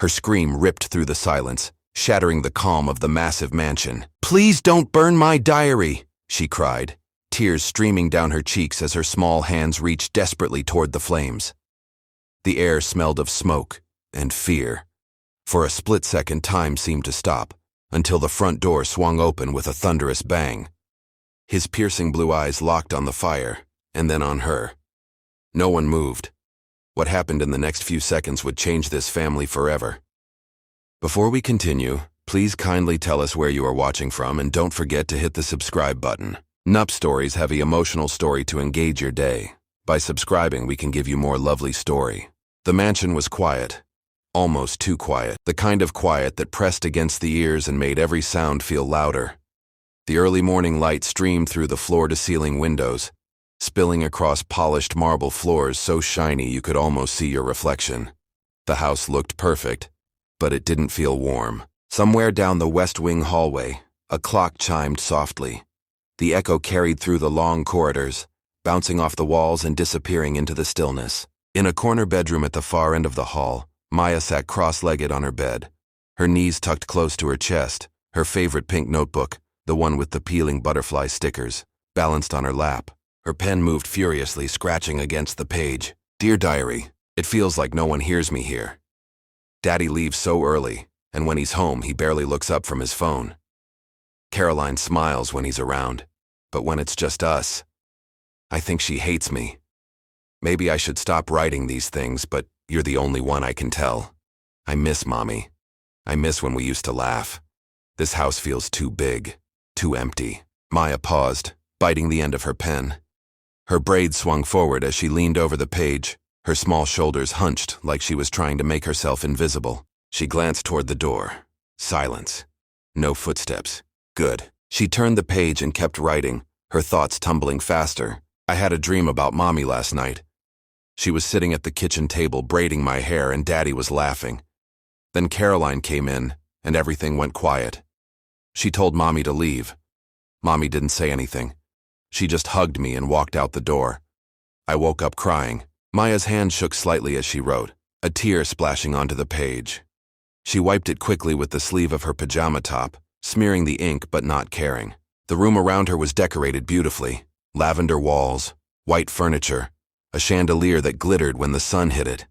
Her scream ripped through the silence, shattering the calm of the massive mansion. "Please don't burn my diary," she cried, tears streaming down her cheeks as her small hands reached desperately toward the flames. The air smelled of smoke and fear. For a split second, time seemed to stop, until the front door swung open with a thunderous bang. His piercing blue eyes locked on the fire, and then on her. No one moved. What happened in the next few seconds would change this family forever. Before we continue, please kindly tell us where you are watching from, and don't forget to hit the subscribe button. Nup Stories have an emotional story to engage your day. By subscribing, we can give you more lovely story. The mansion was quiet. Almost too quiet. The kind of quiet that pressed against the ears and made every sound feel louder. The early morning light streamed through the floor-to-ceiling windows, spilling across polished marble floors so shiny you could almost see your reflection. The house looked perfect, but it didn't feel warm. Somewhere down the West Wing hallway, a clock chimed softly. The echo carried through the long corridors, bouncing off the walls and disappearing into the stillness. In a corner bedroom at the far end of the hall, Maya sat cross-legged on her bed, her knees tucked close to her chest, her favorite pink notebook, the one with the peeling butterfly stickers, balanced on her lap. Her pen moved furiously, scratching against the page. "Dear Diary, it feels like no one hears me here. Daddy leaves so early, and when he's home, he barely looks up from his phone. Caroline smiles when he's around, but when it's just us, I think she hates me. Maybe I should stop writing these things, but you're the only one I can tell. I miss Mommy. I miss when we used to laugh. This house feels too big, too empty." Maya paused, biting the end of her pen. Her braids swung forward as she leaned over the page, her small shoulders hunched like she was trying to make herself invisible. She glanced toward the door. Silence. No footsteps. Good. She turned the page and kept writing, her thoughts tumbling faster. "I had a dream about Mommy last night. She was sitting at the kitchen table braiding my hair, and Daddy was laughing. Then Caroline came in, and everything went quiet. She told Mommy to leave. Mommy didn't say anything. She just hugged me and walked out the door. I woke up crying." Maya's hand shook slightly as she wrote, a tear splashing onto the page. She wiped it quickly with the sleeve of her pajama top, smearing the ink but not caring. The room around her was decorated beautifully. Lavender walls, white furniture, a chandelier that glittered when the sun hit it.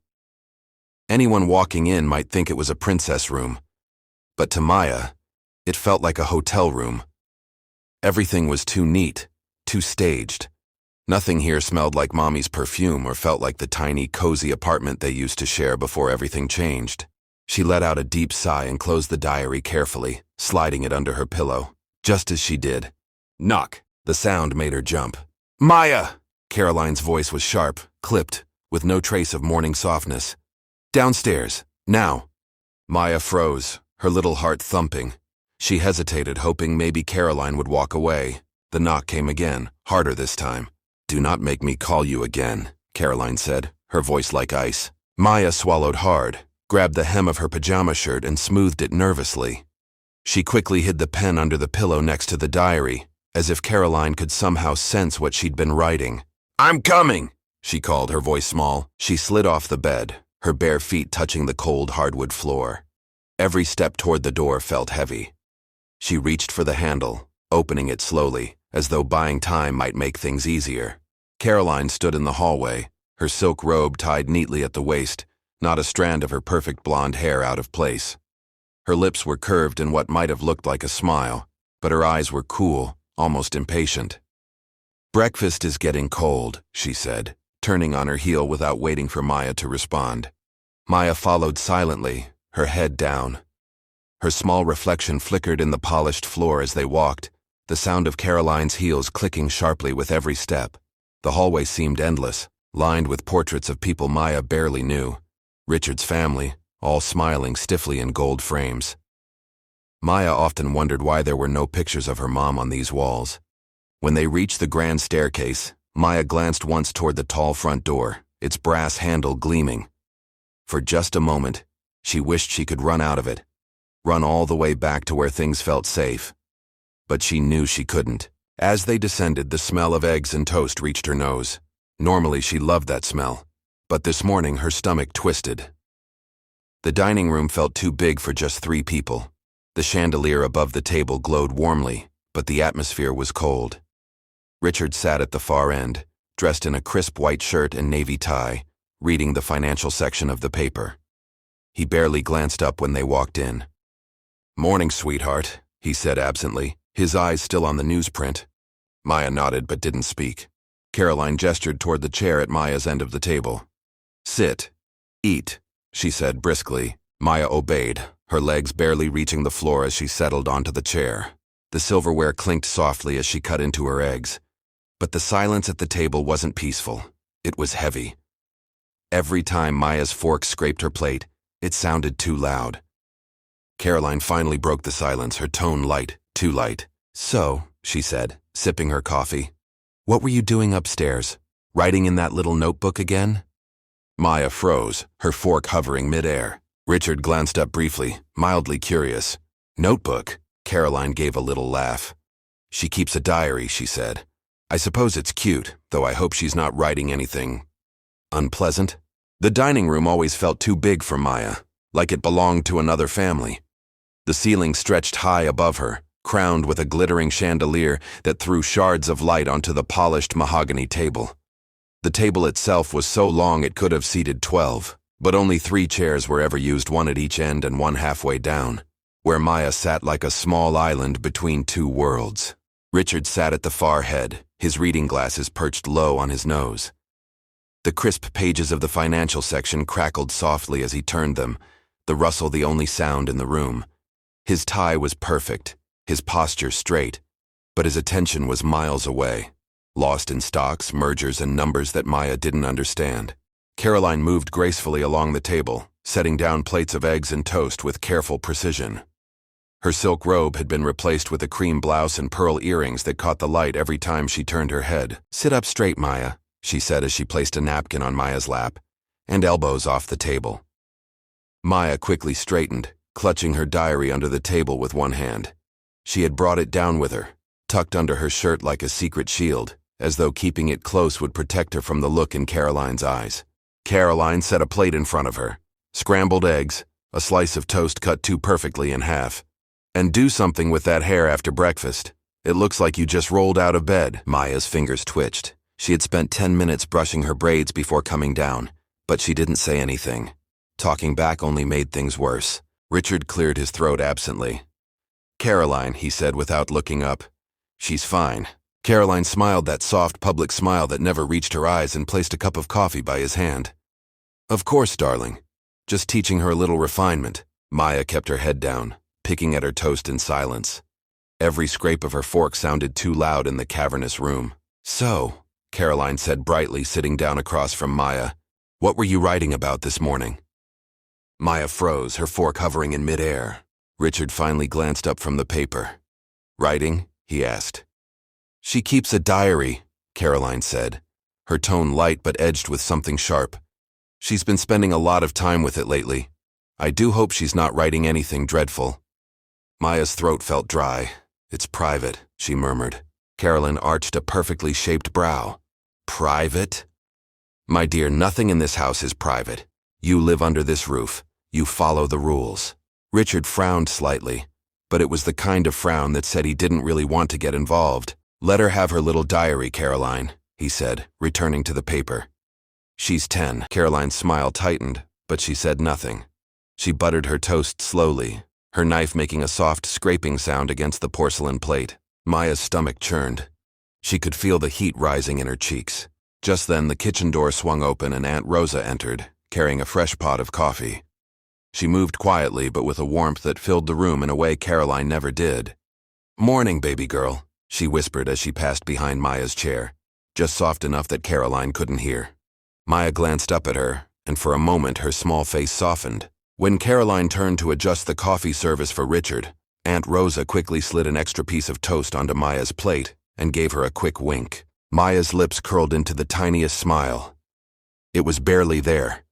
Anyone walking in might think it was a princess room, but to Maya, it felt like a hotel room. Everything was too neat, too staged. Nothing here smelled like Mommy's perfume or felt like the tiny, cozy apartment they used to share before everything changed. She let out a deep sigh and closed the diary carefully, sliding it under her pillow. Just as she did, knock. The sound made her jump. "Maya!" Caroline's voice was sharp, clipped, with no trace of morning softness. "Downstairs, now." Maya froze, her little heart thumping. She hesitated, hoping maybe Caroline would walk away. The knock came again, harder this time. "Do not make me call you again," Caroline said, her voice like ice. Maya swallowed hard, grabbed the hem of her pajama shirt and smoothed it nervously. She quickly hid the pen under the pillow next to the diary, as if Caroline could somehow sense what she'd been writing. "I'm coming," she called, her voice small. She slid off the bed, her bare feet touching the cold hardwood floor. Every step toward the door felt heavy. She reached for the handle, opening it slowly, as though buying time might make things easier. Caroline stood in the hallway, her silk robe tied neatly at the waist, not a strand of her perfect blonde hair out of place. Her lips were curved in what might have looked like a smile, but her eyes were cool, almost impatient. "Breakfast is getting cold," she said, turning on her heel without waiting for Maya to respond. Maya followed silently, her head down. Her small reflection flickered in the polished floor as they walked, the sound of Caroline's heels clicking sharply with every step. The hallway seemed endless, lined with portraits of people Maya barely knew. Richard's family, all smiling stiffly in gold frames. Maya often wondered why there were no pictures of her mom on these walls. When they reached the grand staircase, Maya glanced once toward the tall front door, its brass handle gleaming. For just a moment, she wished she could run out of it, run all the way back to where things felt safe. But she knew she couldn't. As they descended, the smell of eggs and toast reached her nose. Normally she loved that smell, but this morning her stomach twisted. The dining room felt too big for just 3 people. The chandelier above the table glowed warmly, but the atmosphere was cold. Richard sat at the far end, dressed in a crisp white shirt and navy tie, reading the financial section of the paper. He barely glanced up when they walked in. "Morning, sweetheart," he said absently, his eyes still on the newsprint. Maya nodded but didn't speak. Caroline gestured toward the chair at Maya's end of the table. "Sit. Eat," she said briskly. Maya obeyed, her legs barely reaching the floor as she settled onto the chair. The silverware clinked softly as she cut into her eggs. But the silence at the table wasn't peaceful. It was heavy. Every time Maya's fork scraped her plate, it sounded too loud. Caroline finally broke the silence, her tone light, too light. "So," she said, sipping her coffee, "what were you doing upstairs? Writing in that little notebook again?" Maya froze, her fork hovering midair. Richard glanced up briefly, mildly curious. "Notebook?" Caroline gave a little laugh. "She keeps a diary," she said. "I suppose it's cute, though I hope she's not writing anything unpleasant." The dining room always felt too big for Maya, like it belonged to another family. The ceiling stretched high above her, crowned with a glittering chandelier that threw shards of light onto the polished mahogany table. The table itself was so long it could have seated 12, but only 3 chairs were ever used, one at each end and one halfway down, where Maya sat like a small island between 2 worlds. Richard sat at the far head, his reading glasses perched low on his nose. The crisp pages of the financial section crackled softly as he turned them, the rustle the only sound in the room. His tie was perfect, his posture straight, but his attention was miles away, lost in stocks, mergers, and numbers that Maya didn't understand. Caroline moved gracefully along the table, setting down plates of eggs and toast with careful precision. Her silk robe had been replaced with a cream blouse and pearl earrings that caught the light every time she turned her head. "Sit up straight, Maya," she said as she placed a napkin on Maya's lap, and elbows off the table. Maya quickly straightened, clutching her diary under the table with one hand. She had brought it down with her, tucked under her shirt like a secret shield, as though keeping it close would protect her from the look in Caroline's eyes. Caroline set a plate in front of her. Scrambled eggs, a slice of toast cut too perfectly in half. "And do something with that hair after breakfast. It looks like you just rolled out of bed." Maya's fingers twitched. She had spent 10 minutes brushing her braids before coming down, but she didn't say anything. Talking back only made things worse. Richard cleared his throat absently. "Caroline," he said without looking up. "She's fine." Caroline smiled, that soft public smile that never reached her eyes, and placed a cup of coffee by his hand. "Of course, darling. Just teaching her a little refinement." Maya kept her head down, picking at her toast in silence. Every scrape of her fork sounded too loud in the cavernous room. "So," Caroline said brightly, sitting down across from Maya, "what were you writing about this morning?" Maya froze, her fork hovering in midair. Richard finally glanced up from the paper. "Writing?" he asked. "She keeps a diary," Caroline said, her tone light but edged with something sharp. "She's been spending a lot of time with it lately. I do hope she's not writing anything dreadful." Maya's throat felt dry. "It's private," she murmured. Caroline arched a perfectly shaped brow. "Private?" "My dear, nothing in this house is private. You live under this roof. You follow the rules." Richard frowned slightly, but it was the kind of frown that said he didn't really want to get involved. "Let her have her little diary, Caroline," he said, returning to the paper. "She's 10. Caroline's smile tightened, but she said nothing. She buttered her toast slowly, her knife making a soft scraping sound against the porcelain plate. Maya's stomach churned. She could feel the heat rising in her cheeks. Just then the kitchen door swung open and Aunt Rosa entered, carrying a fresh pot of coffee. She moved quietly but with a warmth that filled the room in a way Caroline never did. "Morning, baby girl," she whispered as she passed behind Maya's chair, just soft enough that Caroline couldn't hear. Maya glanced up at her, and for a moment her small face softened. When Caroline turned to adjust the coffee service for Richard, Aunt Rosa quickly slid an extra piece of toast onto Maya's plate and gave her a quick wink. Maya's lips curled into the tiniest smile. It was barely there,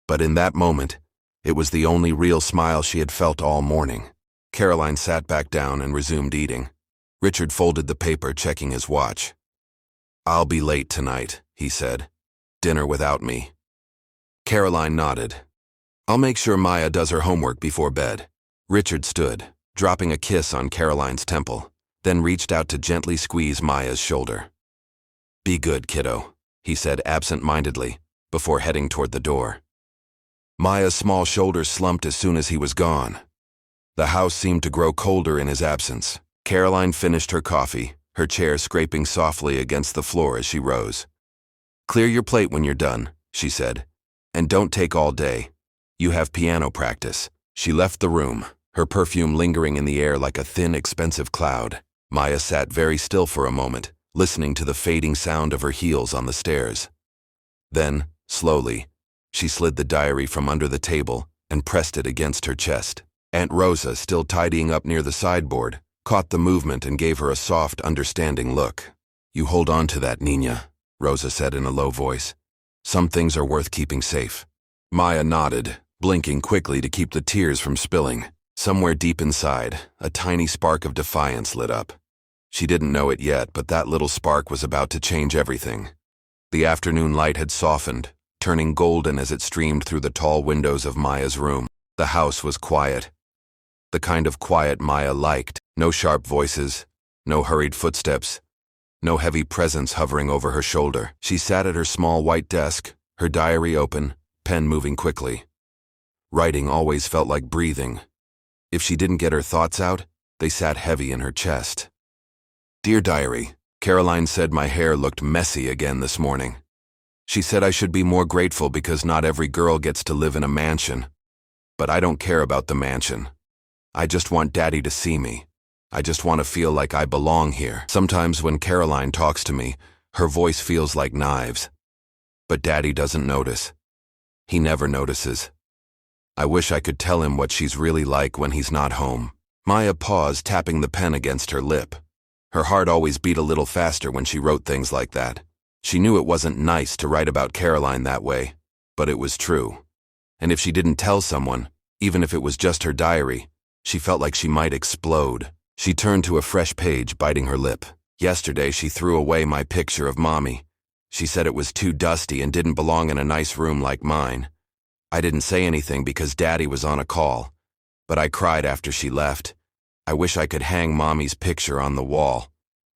but in that moment, it was the only real smile she had felt all morning. Caroline sat back down and resumed eating. Richard folded the paper, checking his watch. "I'll be late tonight," he said. "Dinner without me." Caroline nodded. I'll make sure Maya does her homework before bed. Richard stood, dropping a kiss on Caroline's temple, then reached out to gently squeeze Maya's shoulder. Be good, kiddo, he said absent-mindedly, before heading toward the door. Maya's small shoulders slumped as soon as he was gone. The house seemed to grow colder in his absence. Caroline finished her coffee, her chair scraping softly against the floor as she rose. Clear your plate when you're done, she said, and don't take all day. You have piano practice. She left the room, her perfume lingering in the air like a thin, expensive cloud. Maya sat very still for a moment, listening to the fading sound of her heels on the stairs. Then, slowly, she slid the diary from under the table and pressed it against her chest. Aunt Rosa, still tidying up near the sideboard, caught the movement and gave her a soft, understanding look. You hold on to that, Nina, Rosa said in a low voice. Some things are worth keeping safe. Maya nodded, blinking quickly to keep the tears from spilling. Somewhere deep inside, a tiny spark of defiance lit up. She didn't know it yet, but that little spark was about to change everything. The afternoon light had softened, turning golden as it streamed through the tall windows of Maya's room. The house was quiet. The kind of quiet Maya liked. No sharp voices, no hurried footsteps, no heavy presence hovering over her shoulder. She sat at her small white desk, her diary open, pen moving quickly. Writing always felt like breathing. If she didn't get her thoughts out, they sat heavy in her chest. Dear Diary, Caroline said my hair looked messy again this morning. She said I should be more grateful because not every girl gets to live in a mansion. But I don't care about the mansion. I just want Daddy to see me. I just want to feel like I belong here. Sometimes when Caroline talks to me, her voice feels like knives. But Daddy doesn't notice. He never notices. I wish I could tell him what she's really like when he's not home. Maya paused, tapping the pen against her lip. Her heart always beat a little faster when she wrote things like that. She knew it wasn't nice to write about Caroline that way, but it was true. And if she didn't tell someone, even if it was just her diary, she felt like she might explode. She turned to a fresh page, biting her lip. Yesterday, she threw away my picture of Mommy. She said it was too dusty and didn't belong in a nice room like mine. I didn't say anything because Daddy was on a call, but I cried after she left. I wish I could hang Mommy's picture on the wall.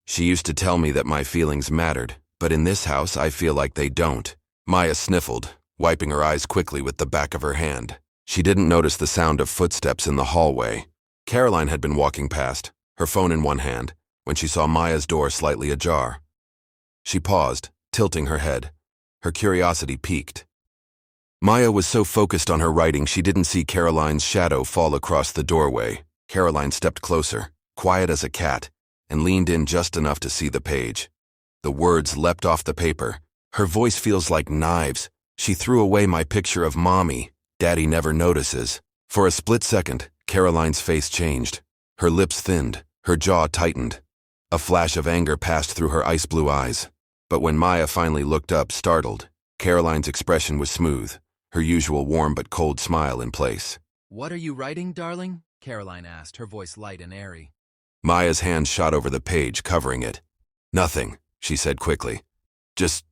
She used to tell me that my feelings mattered, but in this house I feel like they don't. Maya sniffled, wiping her eyes quickly with the back of her hand. She didn't notice the sound of footsteps in the hallway. Caroline had been walking past, her phone in one hand, when she saw Maya's door slightly ajar. She paused, tilting her head. Her curiosity piqued. Maya was so focused on her writing she didn't see Caroline's shadow fall across the doorway. Caroline stepped closer, quiet as a cat, and leaned in just enough to see the page. The words leapt off the paper. Her voice feels like knives. She threw away my picture of Mommy. Daddy never notices. For a split second, Caroline's face changed. Her lips thinned, her jaw tightened. A flash of anger passed through her ice-blue eyes. But when Maya finally looked up, startled, Caroline's expression was smooth, her usual warm but cold smile in place. What are you writing, darling? Caroline asked, her voice light and airy. Maya's hand shot over the page, covering it. Nothing, she said quickly. Just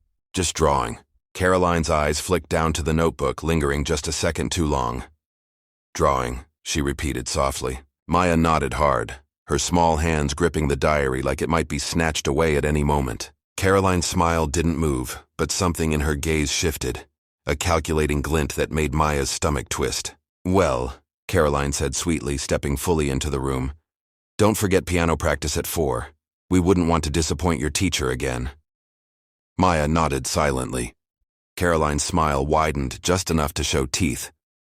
drawing. Caroline's eyes flicked down to the notebook, lingering just a second too long. Drawing, she repeated softly. Maya nodded hard, her small hands gripping the diary like it might be snatched away at any moment. Caroline's smile didn't move, but something in her gaze shifted, a calculating glint that made Maya's stomach twist. Well, Caroline said sweetly, stepping fully into the room. Don't forget piano practice at 4. We wouldn't want to disappoint your teacher again. Maya nodded silently. Caroline's smile widened just enough to show teeth.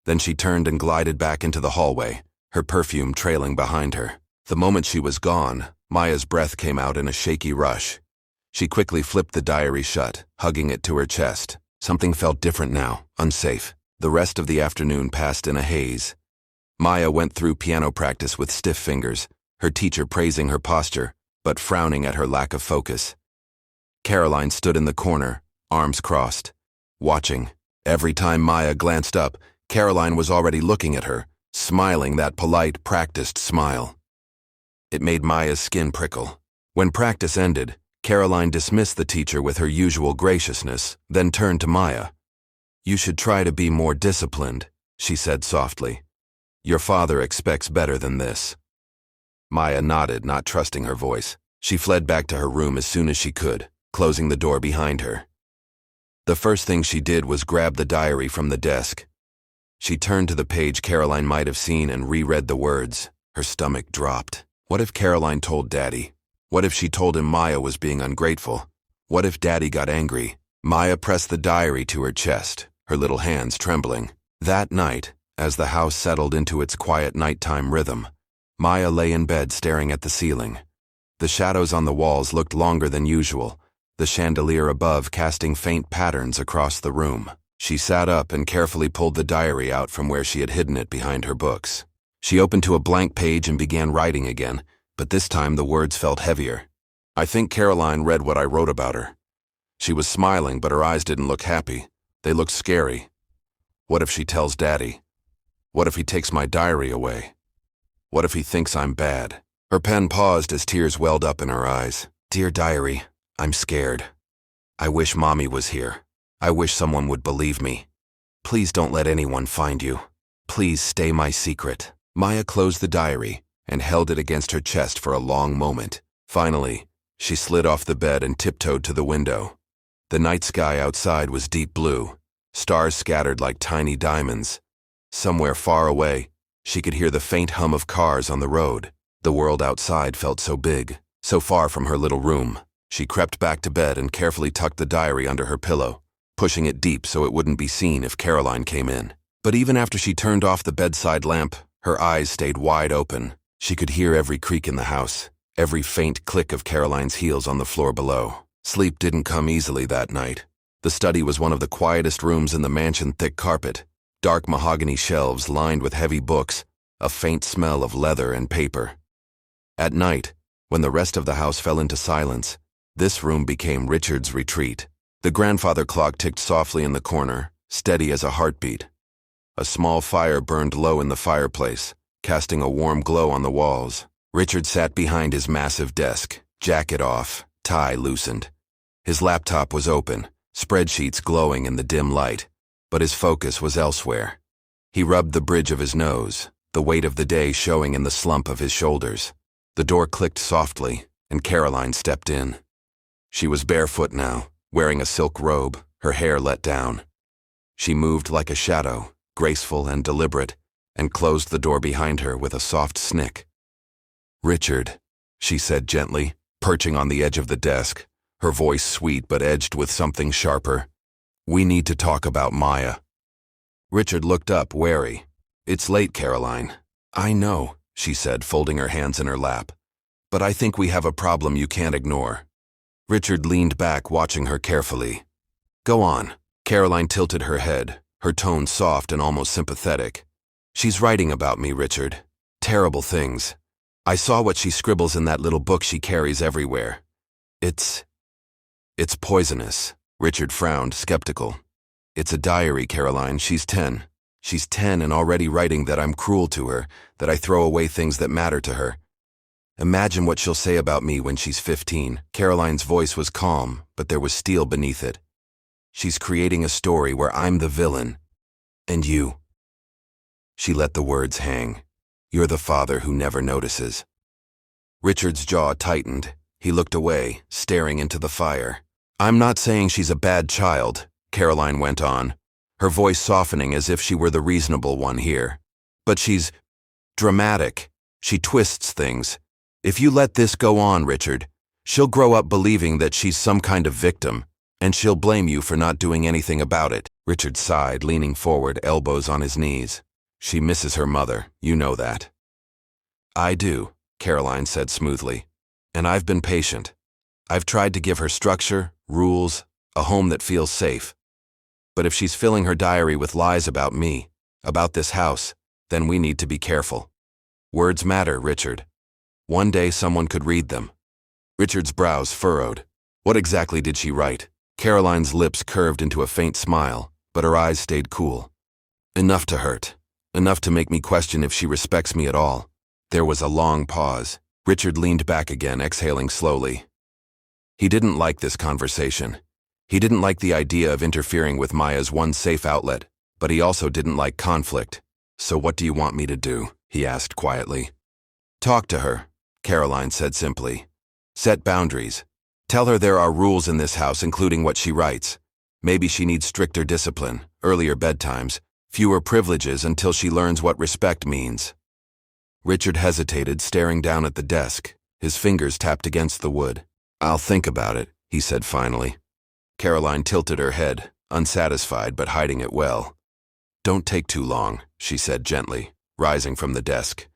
Then she turned and glided back into the hallway, her perfume trailing behind her. The moment she was gone, Maya's breath came out in a shaky rush. She quickly flipped the diary shut, hugging it to her chest. Something felt different now, unsafe. The rest of the afternoon passed in a haze. Maya went through piano practice with stiff fingers, her teacher praising her posture, but frowning at her lack of focus. Caroline stood in the corner, arms crossed, watching. Every time Maya glanced up, Caroline was already looking at her, smiling that polite, practiced smile. It made Maya's skin prickle. When practice ended, Caroline dismissed the teacher with her usual graciousness, then turned to Maya. You should try to be more disciplined. she said softly. Your father expects better than this. Maya nodded, not trusting her voice. She fled back to her room as soon as she could, closing the door behind her. The first thing she did was grab the diary from the desk. She turned to the page Caroline might have seen and reread the words. Her stomach dropped. What if Caroline told Daddy? What if she told him Maya was being ungrateful? What if Daddy got angry? Maya pressed the diary to her chest, her little hands trembling. That night, as the house settled into its quiet nighttime rhythm, Maya lay in bed staring at the ceiling. The shadows on the walls looked longer than usual, the chandelier above casting faint patterns across the room. She sat up and carefully pulled the diary out from where she had hidden it behind her books. She opened to a blank page and began writing again, but this time the words felt heavier. I think Caroline read what I wrote about her. She was smiling, but her eyes didn't look happy. They looked scary. What if she tells Daddy? What if he takes my diary away? What if he thinks I'm bad? Her pen paused as tears welled up in her eyes. Dear diary, I'm scared. I wish Mommy was here. I wish someone would believe me. Please don't let anyone find you. Please stay my secret. Maya closed the diary and held it against her chest for a long moment. Finally, she slid off the bed and tiptoed to the window. The night sky outside was deep blue, stars scattered like tiny diamonds. Somewhere far away, she could hear the faint hum of cars on the road. The world outside felt so big, so far from her little room. She crept back to bed and carefully tucked the diary under her pillow, pushing it deep so it wouldn't be seen if Caroline came in. But even after she turned off the bedside lamp, her eyes stayed wide open. She could hear every creak in the house, every faint click of Caroline's heels on the floor below. Sleep didn't come easily that night. The study was one of the quietest rooms in the mansion. Thick carpet, dark mahogany shelves lined with heavy books, a faint smell of leather and paper. At night, when the rest of the house fell into silence, this room became Richard's retreat. The grandfather clock ticked softly in the corner, steady as a heartbeat. A small fire burned low in the fireplace, casting a warm glow on the walls. Richard sat behind his massive desk, jacket off, tie loosened. His laptop was open, spreadsheets glowing in the dim light, but his focus was elsewhere. He rubbed the bridge of his nose, the weight of the day showing in the slump of his shoulders. The door clicked softly, and Caroline stepped in. She was barefoot now, wearing a silk robe, her hair let down. She moved like a shadow, graceful and deliberate, and closed the door behind her with a soft snick. Richard, she said gently, perching on the edge of the desk, her voice sweet but edged with something sharper. We need to talk about Maya. Richard looked up, wary. It's late, Caroline. I know, she said, folding her hands in her lap. But I think we have a problem you can't ignore. Richard leaned back, watching her carefully. Go on. Caroline tilted her head, her tone soft and almost sympathetic. She's writing about me, Richard. Terrible things. I saw what she scribbles in that little book she carries everywhere. It's poisonous. Richard frowned, skeptical. It's a diary, Caroline. She's 10. She's 10 and already writing that I'm cruel to her, that I throw away things that matter to her. Imagine what she'll say about me when she's 15. Caroline's voice was calm, but there was steel beneath it. She's creating a story where I'm the villain. And you. She let the words hang. You're the father who never notices. Richard's jaw tightened. He looked away, staring into the fire. I'm not saying she's a bad child, Caroline went on, her voice softening as if she were the reasonable one here. But she's dramatic. She twists things. If you let this go on, Richard, she'll grow up believing that she's some kind of victim, and she'll blame you for not doing anything about it. Richard sighed, leaning forward, elbows on his knees. She misses her mother, you know that. I do, Caroline said smoothly. And I've been patient. I've tried to give her structure, rules, a home that feels safe. But if she's filling her diary with lies about me, about this house, then we need to be careful. Words matter, Richard. One day someone could read them. Richard's brows furrowed. What exactly did she write? Caroline's lips curved into a faint smile, but her eyes stayed cool. Enough to hurt. Enough to make me question if she respects me at all. There was a long pause. Richard leaned back again, exhaling slowly. He didn't like this conversation. He didn't like the idea of interfering with Maya's one safe outlet, but he also didn't like conflict. "So what do you want me to do?" he asked quietly. "Talk to her," Caroline said simply. "Set boundaries. Tell her there are rules in this house, including what she writes. Maybe she needs stricter discipline, earlier bedtimes, fewer privileges until she learns what respect means." Richard hesitated, staring down at the desk. His fingers tapped against the wood. "I'll think about it," he said finally. Caroline tilted her head, unsatisfied but hiding it well. "Don't take too long," she said gently, rising from the desk.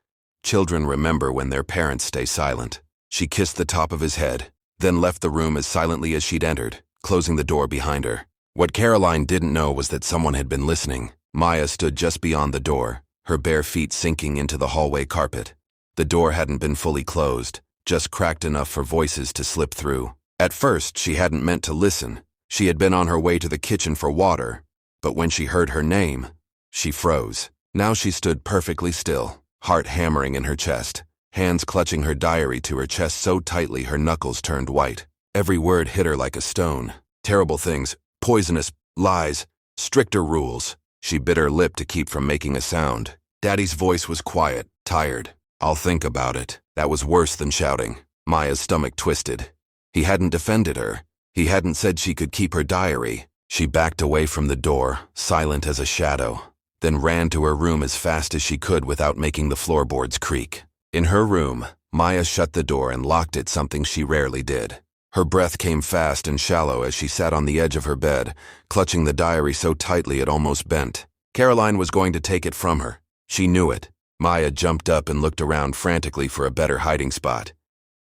"Children remember when their parents stay silent." She kissed the top of his head, then left the room as silently as she'd entered, closing the door behind her. What Caroline didn't know was that someone had been listening. Maya stood just beyond the door, her bare feet sinking into the hallway carpet. The door hadn't been fully closed, just cracked enough for voices to slip through. At first, she hadn't meant to listen. She had been on her way to the kitchen for water, but when she heard her name, she froze. Now she stood perfectly still, heart hammering in her chest, hands clutching her diary to her chest so tightly her knuckles turned white. Every word hit her like a stone. Terrible things, poisonous, lies, stricter rules. She bit her lip to keep from making a sound. Daddy's voice was quiet, tired. "I'll think about it." That was worse than shouting. Maya's stomach twisted. He hadn't defended her. He hadn't said she could keep her diary. She backed away from the door, silent as a shadow, then ran to her room as fast as she could without making the floorboards creak. In her room, Maya shut the door and locked it, something she rarely did. Her breath came fast and shallow as she sat on the edge of her bed, clutching the diary so tightly it almost bent. Caroline was going to take it from her. She knew it. Maya jumped up and looked around frantically for a better hiding spot.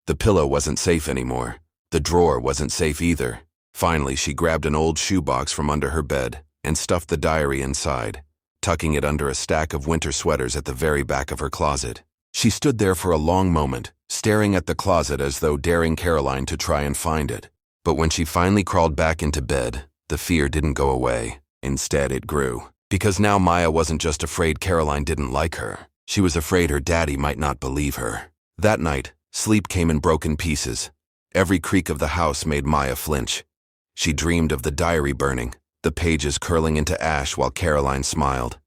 The pillow wasn't safe anymore. The drawer wasn't safe either. Finally, she grabbed an old shoebox from under her bed and stuffed the diary inside, tucking it under a stack of winter sweaters at the very back of her closet. She stood there for a long moment, staring at the closet as though daring Caroline to try and find it. But when she finally crawled back into bed, the fear didn't go away. Instead, it grew. Because now Maya wasn't just afraid Caroline didn't like her. She was afraid her daddy might not believe her. That night, sleep came in broken pieces. Every creak of the house made Maya flinch. She dreamed of the diary burning, the pages curling into ash while Caroline smiled.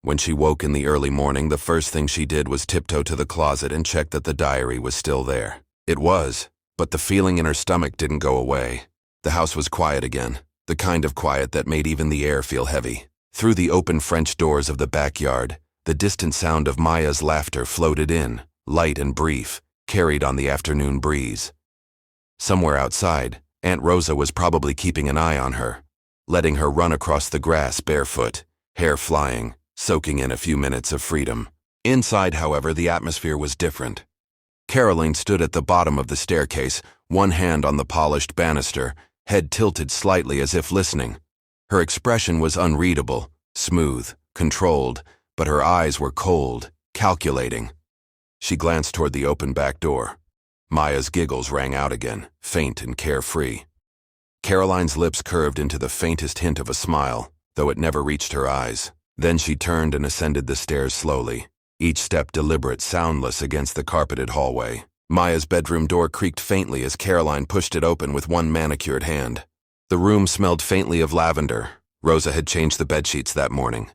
When she woke in the early morning, the first thing she did was tiptoe to the closet and check that the diary was still there. It was, but the feeling in her stomach didn't go away. The house was quiet again, the kind of quiet that made even the air feel heavy. Through the open French doors of the backyard, the distant sound of Maya's laughter floated in, light and brief, carried on the afternoon breeze. Somewhere outside, Aunt Rosa was probably keeping an eye on her, letting her run across the grass barefoot, hair flying, soaking in a few minutes of freedom. Inside, however, the atmosphere was different. Caroline stood at the bottom of the staircase, one hand on the polished banister, head tilted slightly as if listening. Her expression was unreadable, smooth, controlled, but her eyes were cold, calculating. She glanced toward the open back door. Maya's giggles rang out again, faint and carefree. Caroline's lips curved into the faintest hint of a smile, though it never reached her eyes. Then she turned and ascended the stairs slowly, each step deliberate, soundless against the carpeted hallway. Maya's bedroom door creaked faintly as Caroline pushed it open with one manicured hand. The room smelled faintly of lavender. Rosa had changed the bedsheets that morning,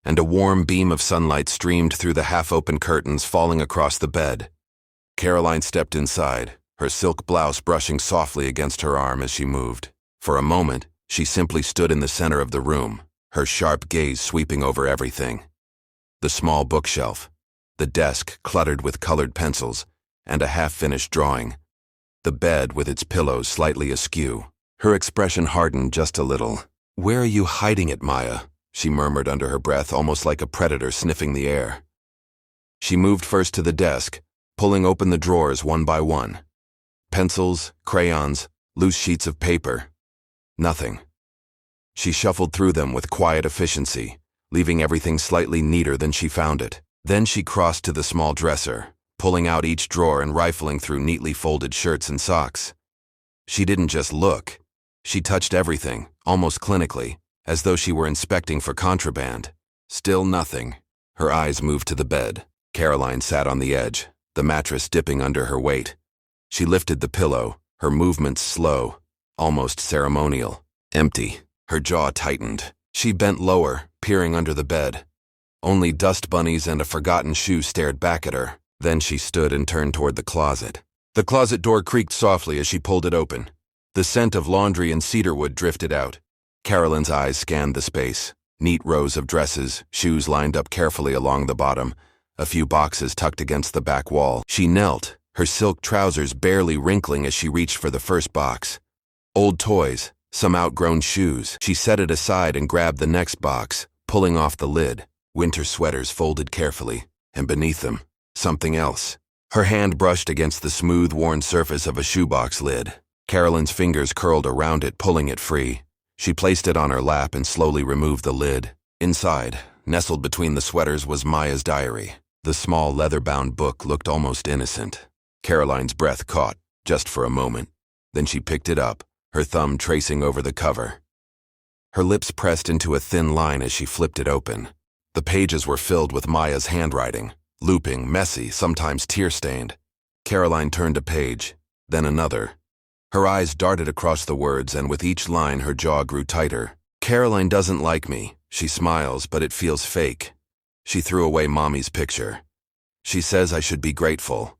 and a warm beam of sunlight streamed through the half-open curtains, falling across the bed. Caroline stepped inside, her silk blouse brushing softly against her arm as she moved. For a moment, she simply stood in the center of the room, her sharp gaze sweeping over everything. The small bookshelf, the desk cluttered with colored pencils, and a half-finished drawing. The bed with its pillows slightly askew. Her expression hardened just a little. "Where are you hiding it, Maya?" she murmured under her breath, almost like a predator sniffing the air. She moved first to the desk, pulling open the drawers one by one. Pencils, crayons, loose sheets of paper. Nothing. She shuffled through them with quiet efficiency, leaving everything slightly neater than she found it. Then she crossed to the small dresser, pulling out each drawer and rifling through neatly folded shirts and socks. She didn't just look. She touched everything, almost clinically, as though she were inspecting for contraband. Still nothing. Her eyes moved to the bed. Caroline sat on the edge, the mattress dipping under her weight. She lifted the pillow, her movements slow, almost ceremonial. Empty. Her jaw tightened. She bent lower, peering under the bed. Only dust bunnies and a forgotten shoe stared back at her. Then she stood and turned toward the closet. The closet door creaked softly as she pulled it open. The scent of laundry and cedarwood drifted out. Carolyn's eyes scanned the space. Neat rows of dresses, shoes lined up carefully along the bottom, a few boxes tucked against the back wall. She knelt, her silk trousers barely wrinkling as she reached for the first box. Old toys, some outgrown shoes. She set it aside and grabbed the next box, pulling off the lid. Winter sweaters folded carefully, and beneath them, something else. Her hand brushed against the smooth, worn surface of a shoebox lid. Carolyn's fingers curled around it, pulling it free. She placed it on her lap and slowly removed the lid. Inside, nestled between the sweaters, was Maya's diary. The small leather-bound book looked almost innocent. Caroline's breath caught, just for a moment. Then she picked it up, her thumb tracing over the cover. Her lips pressed into a thin line as she flipped it open. The pages were filled with Maya's handwriting, looping, messy, sometimes tear-stained. Caroline turned a page, then another. Her eyes darted across the words, and with each line her jaw grew tighter. Caroline doesn't like me. She smiles, but it feels fake. She threw away Mommy's picture. She says I should be grateful.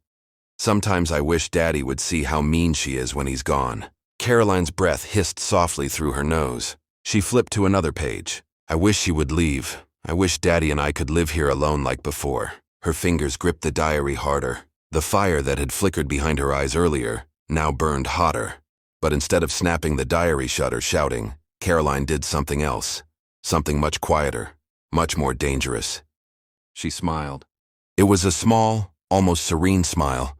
Sometimes I wish Daddy would see how mean she is when he's gone. Caroline's breath hissed softly through her nose. She flipped to another page. I wish she would leave. I wish Daddy and I could live here alone like before. Her fingers gripped the diary harder. The fire that had flickered behind her eyes earlier now burned hotter. But instead of snapping the diary shut or shouting, Caroline did something else. Something much quieter, much more dangerous. She smiled. It was a small, almost serene smile,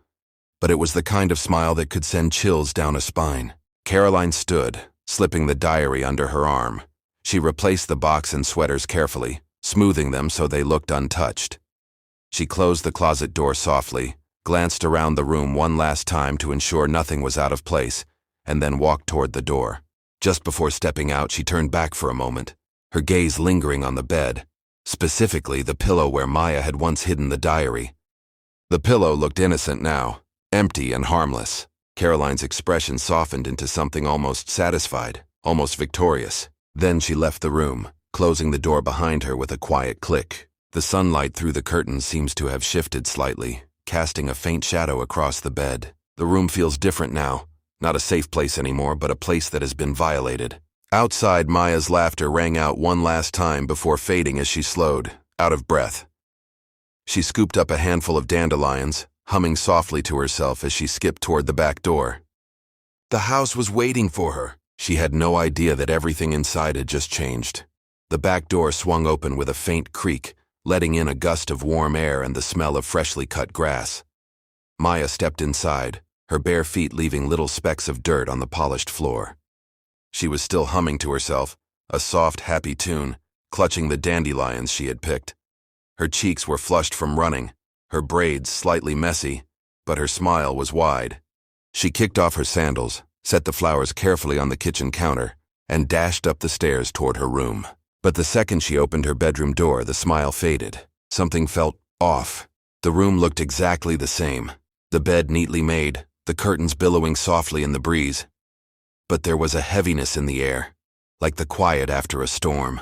but it was the kind of smile that could send chills down a spine. Caroline stood, slipping the diary under her arm. She replaced the box and sweaters carefully, smoothing them so they looked untouched. She closed the closet door softly, glanced around the room one last time to ensure nothing was out of place, and then walked toward the door. Just before stepping out, she turned back for a moment, her gaze lingering on the bed, specifically the pillow where Maya had once hidden the diary. The pillow looked innocent now, empty and harmless. Caroline's expression softened into something almost satisfied, almost victorious. Then she left the room, closing the door behind her with a quiet click. The sunlight through the curtains seems to have shifted slightly, casting a faint shadow across the bed. The room feels different now, not a safe place anymore, but a place that has been violated. Outside, Maya's laughter rang out one last time before fading as she slowed, out of breath. She scooped up a handful of dandelions, humming softly to herself as she skipped toward the back door. The house was waiting for her. She had no idea that everything inside had just changed. The back door swung open with a faint creak, letting in a gust of warm air and the smell of freshly cut grass. Maya stepped inside, her bare feet leaving little specks of dirt on the polished floor. She was still humming to herself, a soft, happy tune, clutching the dandelions she had picked. Her cheeks were flushed from running, her braids slightly messy, but her smile was wide. She kicked off her sandals, set the flowers carefully on the kitchen counter, and dashed up the stairs toward her room. But the second she opened her bedroom door, the smile faded. Something felt off. The room looked exactly the same. The bed neatly made, the curtains billowing softly in the breeze. But there was a heaviness in the air, like the quiet after a storm.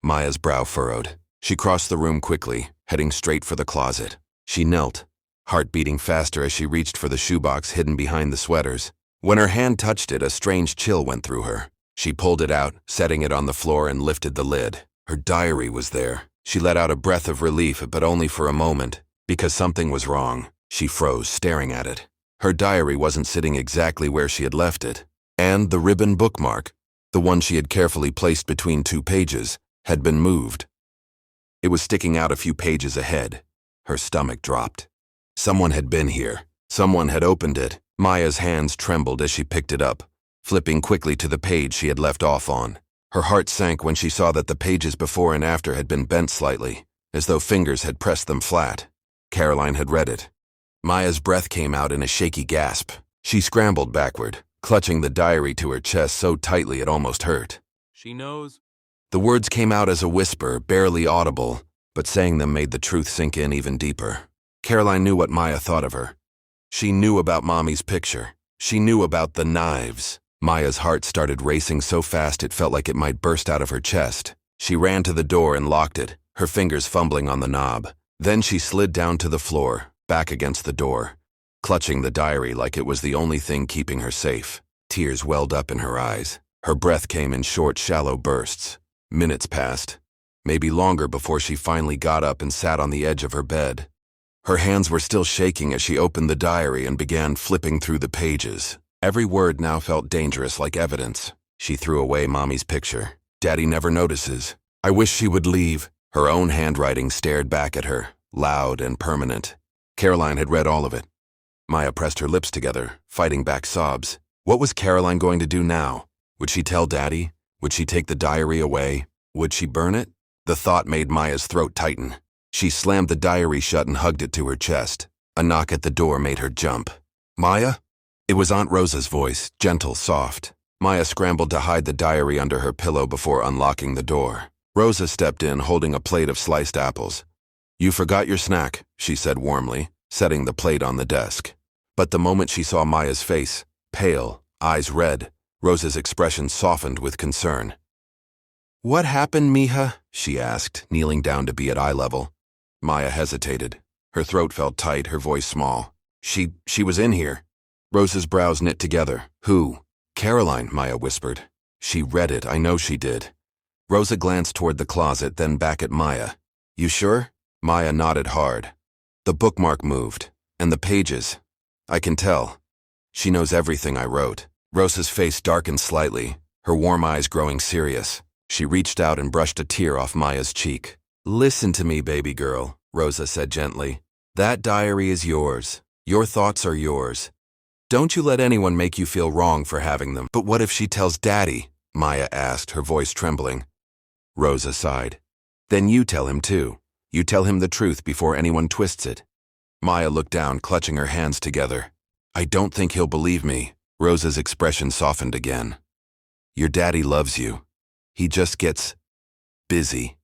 Maya's brow furrowed. She crossed the room quickly, heading straight for the closet. She knelt, heart beating faster as she reached for the shoebox hidden behind the sweaters. When her hand touched it, a strange chill went through her. She pulled it out, setting it on the floor, and lifted the lid. Her diary was there. She let out a breath of relief, but only for a moment, because something was wrong. She froze, staring at it. Her diary wasn't sitting exactly where she had left it. And the ribbon bookmark, the one she had carefully placed between two pages, had been moved. It was sticking out a few pages ahead. Her stomach dropped. Someone had been here. Someone had opened it. Maya's hands trembled as she picked it up, flipping quickly to the page she had left off on. Her heart sank when she saw that the pages before and after had been bent slightly, as though fingers had pressed them flat. Caroline had read it. Maya's breath came out in a shaky gasp. She scrambled backward, clutching the diary to her chest so tightly it almost hurt. She knows. The words came out as a whisper, barely audible, but saying them made the truth sink in even deeper. Caroline knew what Maya thought of her. She knew about Mommy's picture. She knew about the knives. Maya's heart started racing so fast it felt like it might burst out of her chest. She ran to the door and locked it, her fingers fumbling on the knob. Then she slid down to the floor, back against the door, clutching the diary like it was the only thing keeping her safe. Tears welled up in her eyes. Her breath came in short, shallow bursts. Minutes passed, maybe longer, before she finally got up and sat on the edge of her bed. Her hands were still shaking as she opened the diary and began flipping through the pages. Every word now felt dangerous, like evidence. She threw away Mommy's picture. Daddy never notices. I wish she would leave. Her own handwriting stared back at her, loud and permanent. Caroline had read all of it. Maya pressed her lips together, fighting back sobs. What was Caroline going to do now? Would she tell Daddy? Would she take the diary away? Would she burn it? The thought made Maya's throat tighten. She slammed the diary shut and hugged it to her chest. A knock at the door made her jump. Maya? It was Aunt Rosa's voice, gentle, soft. Maya scrambled to hide the diary under her pillow before unlocking the door. Rosa stepped in, holding a plate of sliced apples. You forgot your snack, she said warmly, setting the plate on the desk. But the moment she saw Maya's face, pale, eyes red, Rosa's expression softened with concern. What happened, mija? She asked, kneeling down to be at eye level. Maya hesitated. Her throat felt tight, her voice small. She was in here. Rosa's brows knit together. Who? Caroline, Maya whispered. She read it, I know she did. Rosa glanced toward the closet, then back at Maya. You sure? Maya nodded hard. The bookmark moved, and the pages. I can tell. She knows everything I wrote. Rosa's face darkened slightly, her warm eyes growing serious. She reached out and brushed a tear off Maya's cheek. Listen to me, baby girl, Rosa said gently. That diary is yours. Your thoughts are yours. Don't you let anyone make you feel wrong for having them. But what if she tells Daddy? Maya asked, her voice trembling. Rosa sighed. Then you tell him too. You tell him the truth before anyone twists it. Maya looked down, clutching her hands together. I don't think he'll believe me. Rosa's expression softened again. Your daddy loves you. He just gets busy.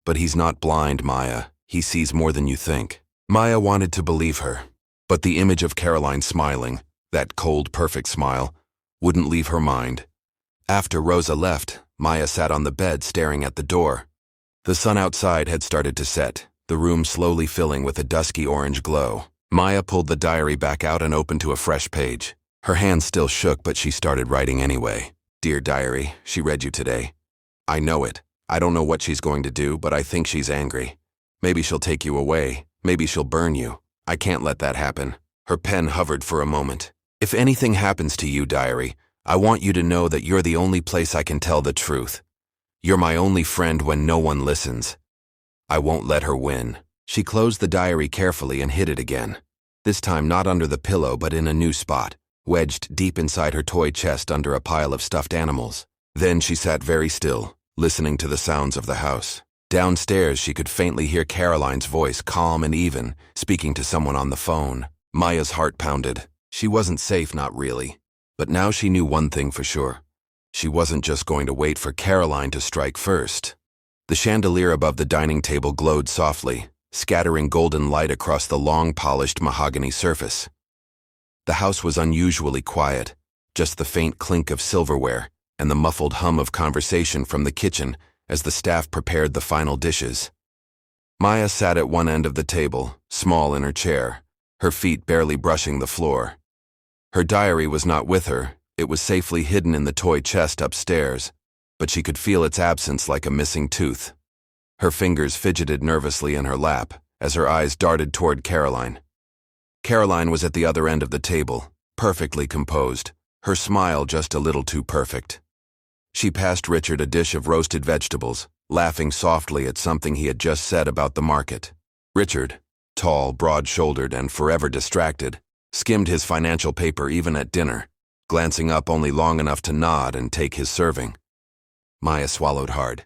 But he's not blind, Maya. He sees more than you think. Maya wanted to believe her, but the image of Caroline smiling, that cold, perfect smile, wouldn't leave her mind. After Rosa left, Maya sat on the bed staring at the door. The sun outside had started to set, the room slowly filling with a dusky orange glow. Maya pulled the diary back out and opened to a fresh page. Her hands still shook, but she started writing anyway. Dear diary, she read you today. I know it. I don't know what she's going to do, but I think she's angry. Maybe she'll take you away. Maybe she'll burn you. I can't let that happen. Her pen hovered for a moment. If anything happens to you, diary, I want you to know that you're the only place I can tell the truth. You're my only friend when no one listens. I won't let her win. She closed the diary carefully and hid it again. This time not under the pillow, but in a new spot, wedged deep inside her toy chest under a pile of stuffed animals. Then she sat very still, listening to the sounds of the house. Downstairs, she could faintly hear Caroline's voice, calm and even, speaking to someone on the phone. Maya's heart pounded. She wasn't safe, not really. But now she knew one thing for sure. She wasn't just going to wait for Caroline to strike first. The chandelier above the dining table glowed softly, scattering golden light across the long, polished mahogany surface. The house was unusually quiet, just the faint clink of silverware and the muffled hum of conversation from the kitchen as the staff prepared the final dishes. Maya sat at one end of the table, small in her chair, her feet barely brushing the floor. Her diary was not with her. It was safely hidden in the toy chest upstairs, but she could feel its absence like a missing tooth. Her fingers fidgeted nervously in her lap as her eyes darted toward Caroline. Caroline was at the other end of the table, perfectly composed, her smile just a little too perfect. She passed Richard a dish of roasted vegetables, laughing softly at something he had just said about the market. Richard, tall, broad-shouldered, and forever distracted, skimmed his financial paper even at dinner, glancing up only long enough to nod and take his serving. Maya swallowed hard.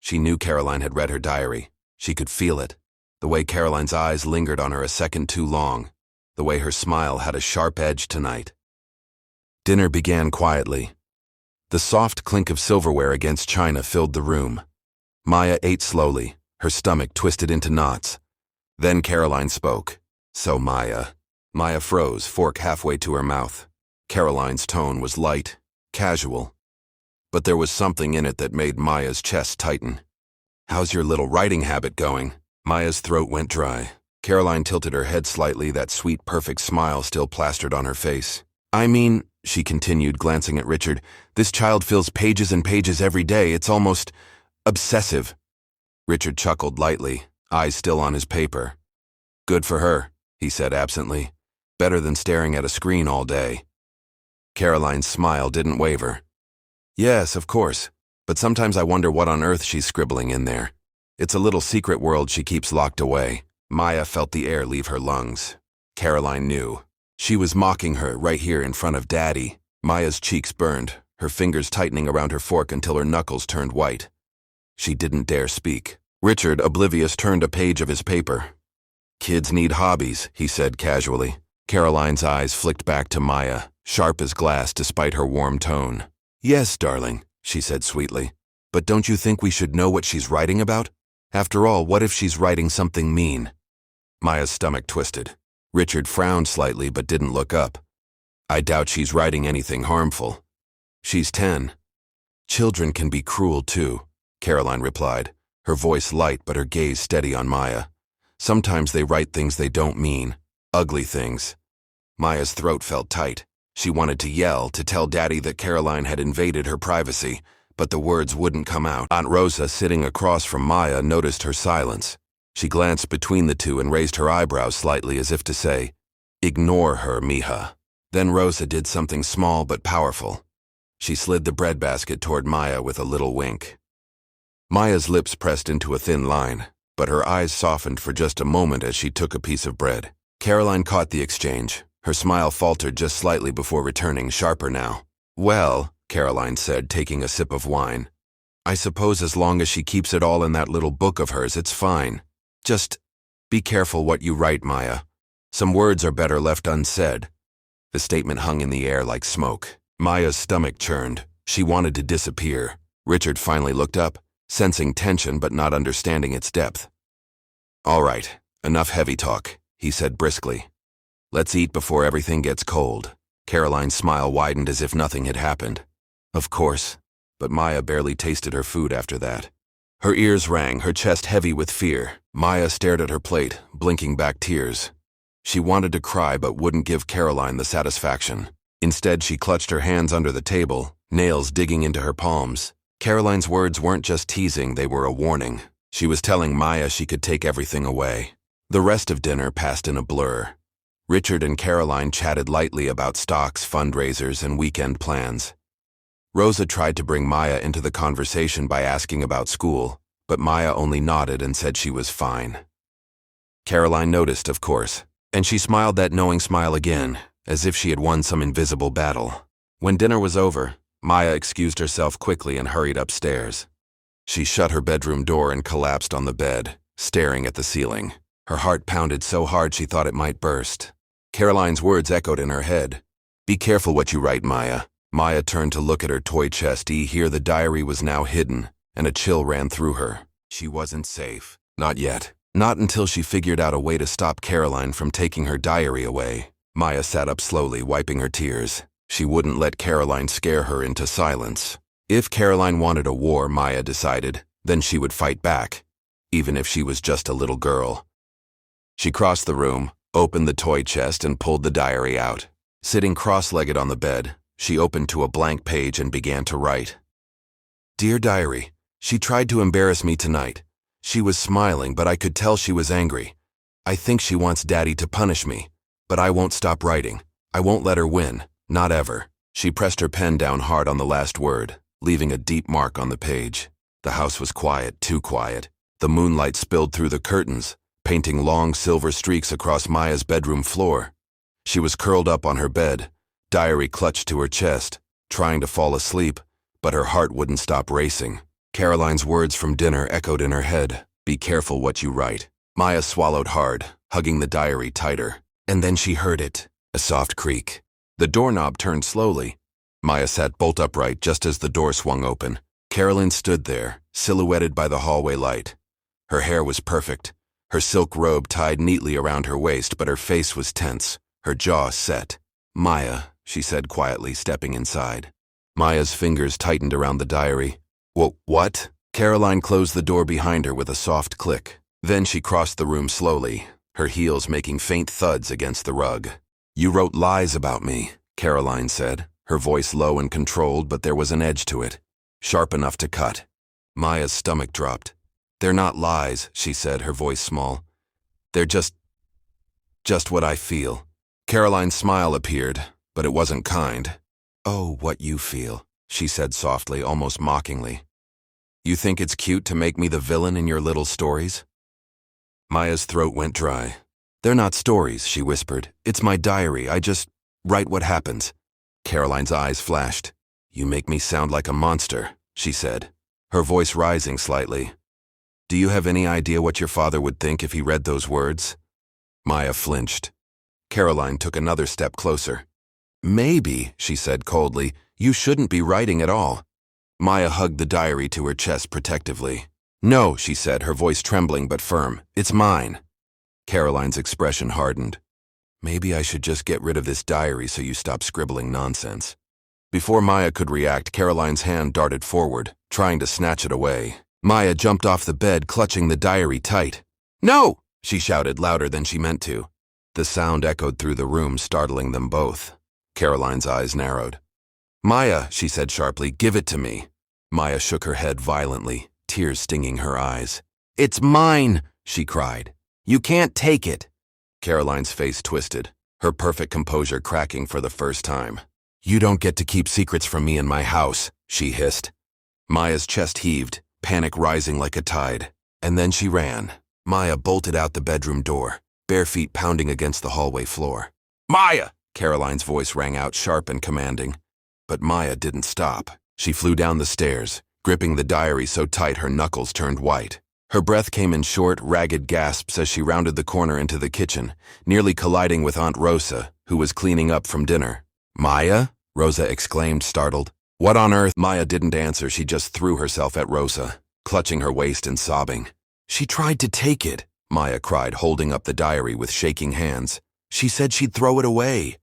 She knew Caroline had read her diary. She could feel it, the way Caroline's eyes lingered on her a second too long, the way her smile had a sharp edge tonight. Dinner began quietly. The soft clink of silverware against china filled the room. Maya ate slowly, her stomach twisted into knots. Then Caroline spoke. So Maya. Maya froze, fork halfway to her mouth. Caroline's tone was light, casual. but there was something in it that made Maya's chest tighten. "How's your little writing habit going?" Maya's throat went dry. Caroline tilted her head slightly, that sweet, perfect smile still plastered on her face. "I mean," she continued, glancing at Richard, "this child fills pages and pages every day. It's almost obsessive." Richard chuckled lightly, eyes still on his paper. "Good for her," he said absently. "Better than staring at a screen all day." Caroline's smile didn't waver. "Yes, of course, but sometimes I wonder what on earth she's scribbling in there. It's a little secret world she keeps locked away." Maya felt the air leave her lungs. Caroline knew. She was mocking her right here in front of Daddy. Maya's cheeks burned, her fingers tightening around her fork until her knuckles turned white. She didn't dare speak. Richard, oblivious, turned a page of his paper. "Kids need hobbies," he said casually. Caroline's eyes flicked back to Maya, sharp as glass despite her warm tone. "Yes, darling," she said sweetly. "But don't you think we should know what she's writing about? After all, what if she's writing something mean?" Maya's stomach twisted. Richard frowned slightly but didn't look up. "I doubt she's writing anything harmful. She's 10. Children can be cruel too," Caroline replied, her voice light but her gaze steady on Maya. "Sometimes they write things they don't mean, ugly things." Maya's throat felt tight. She wanted to yell, to tell Daddy that Caroline had invaded her privacy, but the words wouldn't come out. Aunt Rosa, sitting across from Maya, noticed her silence. She glanced between the two and raised her eyebrows slightly as if to say, "Ignore her, mija." Then Rosa did something small but powerful. She slid the breadbasket toward Maya with a little wink. Maya's lips pressed into a thin line, but her eyes softened for just a moment as she took a piece of bread. Caroline caught the exchange. Her smile faltered just slightly before returning, sharper now. "Well," Caroline said, taking a sip of wine, "I suppose as long as she keeps it all in that little book of hers, it's fine. Just be careful what you write, Maya. Some words are better left unsaid." The statement hung in the air like smoke. Maya's stomach churned. She wanted to disappear. Richard finally looked up, sensing tension but not understanding its depth. "All right, enough heavy talk," he said briskly. "Let's eat before everything gets cold." Caroline's smile widened as if nothing had happened. "Of course," but Maya barely tasted her food after that. Her ears rang, her chest heavy with fear. Maya stared at her plate, blinking back tears. She wanted to cry but wouldn't give Caroline the satisfaction. Instead, she clutched her hands under the table, nails digging into her palms. Caroline's words weren't just teasing, they were a warning. She was telling Maya she could take everything away. The rest of dinner passed in a blur. Richard and Caroline chatted lightly about stocks, fundraisers, and weekend plans. Rosa tried to bring Maya into the conversation by asking about school, but Maya only nodded and said she was fine. Caroline noticed, of course, and she smiled that knowing smile again, as if she had won some invisible battle. When dinner was over, Maya excused herself quickly and hurried upstairs. She shut her bedroom door and collapsed on the bed, staring at the ceiling. Her heart pounded so hard she thought it might burst. Caroline's words echoed in her head. "Be careful what you write, Maya." Maya turned to look at her toy chest. Here the diary was now hidden, and a chill ran through her. She wasn't safe. Not yet. Not until she figured out a way to stop Caroline from taking her diary away. Maya sat up slowly, wiping her tears. She wouldn't let Caroline scare her into silence. If Caroline wanted a war, Maya decided, then she would fight back, even if she was just a little girl. She crossed the room, opened the toy chest, and pulled the diary out. Sitting cross-legged on the bed, she opened to a blank page and began to write. "Dear Diary, she tried to embarrass me tonight. She was smiling, but I could tell she was angry. I think she wants Daddy to punish me, but I won't stop writing. I won't let her win, not ever." She pressed her pen down hard on the last word, leaving a deep mark on the page. The house was quiet, too quiet. The moonlight spilled through the curtains, painting long silver streaks across Maya's bedroom floor. She was curled up on her bed, diary clutched to her chest, trying to fall asleep, but her heart wouldn't stop racing. Caroline's words from dinner echoed in her head. "Be careful what you write." Maya swallowed hard, hugging the diary tighter. And then she heard it, a soft creak. The doorknob turned slowly. Maya sat bolt upright just as the door swung open. Caroline stood there, silhouetted by the hallway light. Her hair was perfect, her silk robe tied neatly around her waist, but her face was tense, her jaw set. "Maya," she said quietly, stepping inside. Maya's fingers tightened around the diary. What? Caroline closed the door behind her with a soft click. Then she crossed the room slowly, her heels making faint thuds against the rug. You wrote lies about me, Caroline said, her voice low and controlled, but there was an edge to it, sharp enough to cut. Maya's stomach dropped. They're not lies, she said, her voice small. They're just what I feel. Caroline's smile appeared, but it wasn't kind. Oh, what you feel, she said softly, almost mockingly. You think it's cute to make me the villain in your little stories? Maya's throat went dry. They're not stories, she whispered. It's my diary. I just write what happens. Caroline's eyes flashed. You make me sound like a monster, she said, her voice rising slightly. Do you have any idea what your father would think if he read those words? Maya flinched. Caroline took another step closer. Maybe, she said coldly, you shouldn't be writing at all. Maya hugged the diary to her chest protectively. No, she said, her voice trembling but firm. It's mine. Caroline's expression hardened. Maybe I should just get rid of this diary so you stop scribbling nonsense. Before Maya could react, Caroline's hand darted forward, trying to snatch it away. Maya jumped off the bed, clutching the diary tight. No! She shouted louder than she meant to. The sound echoed through the room, startling them both. Caroline's eyes narrowed. Maya, she said sharply, give it to me. Maya shook her head violently, tears stinging her eyes. It's mine, she cried. You can't take it. Caroline's face twisted, her perfect composure cracking for the first time. You don't get to keep secrets from me in my house, she hissed. Maya's chest heaved, panic rising like a tide. And then she ran. Maya bolted out the bedroom door, bare feet pounding against the hallway floor. Maya! Caroline's voice rang out sharp and commanding. But Maya didn't stop. She flew down the stairs, gripping the diary so tight her knuckles turned white. Her breath came in short, ragged gasps as she rounded the corner into the kitchen, nearly colliding with Aunt Rosa, who was cleaning up from dinner. Maya? Rosa exclaimed, startled. What on earth? Maya didn't answer. She just threw herself at Rosa, clutching her waist and sobbing. She tried to take it, Maya cried, holding up the diary with shaking hands. She said she'd throw it away.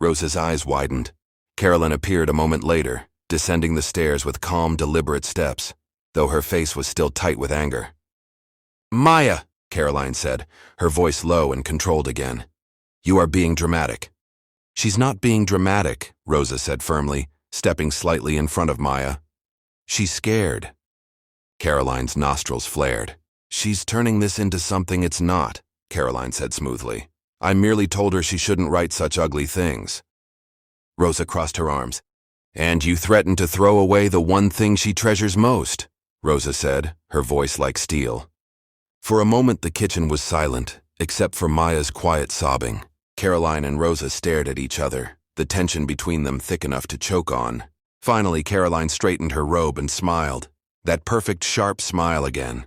Rosa's eyes widened. Caroline appeared a moment later, descending the stairs with calm, deliberate steps, though her face was still tight with anger. Maya, Caroline said, her voice low and controlled again. You are being dramatic. She's not being dramatic, Rosa said firmly, stepping slightly in front of Maya. She's scared. Caroline's nostrils flared. She's turning this into something it's not, Caroline said smoothly. I merely told her she shouldn't write such ugly things. Rosa crossed her arms. And you threatened to throw away the one thing she treasures most, Rosa said, her voice like steel. For a moment the kitchen was silent, except for Maya's quiet sobbing. Caroline and Rosa stared at each other, the tension between them thick enough to choke on. Finally, Caroline straightened her robe and smiled, that perfect sharp smile again.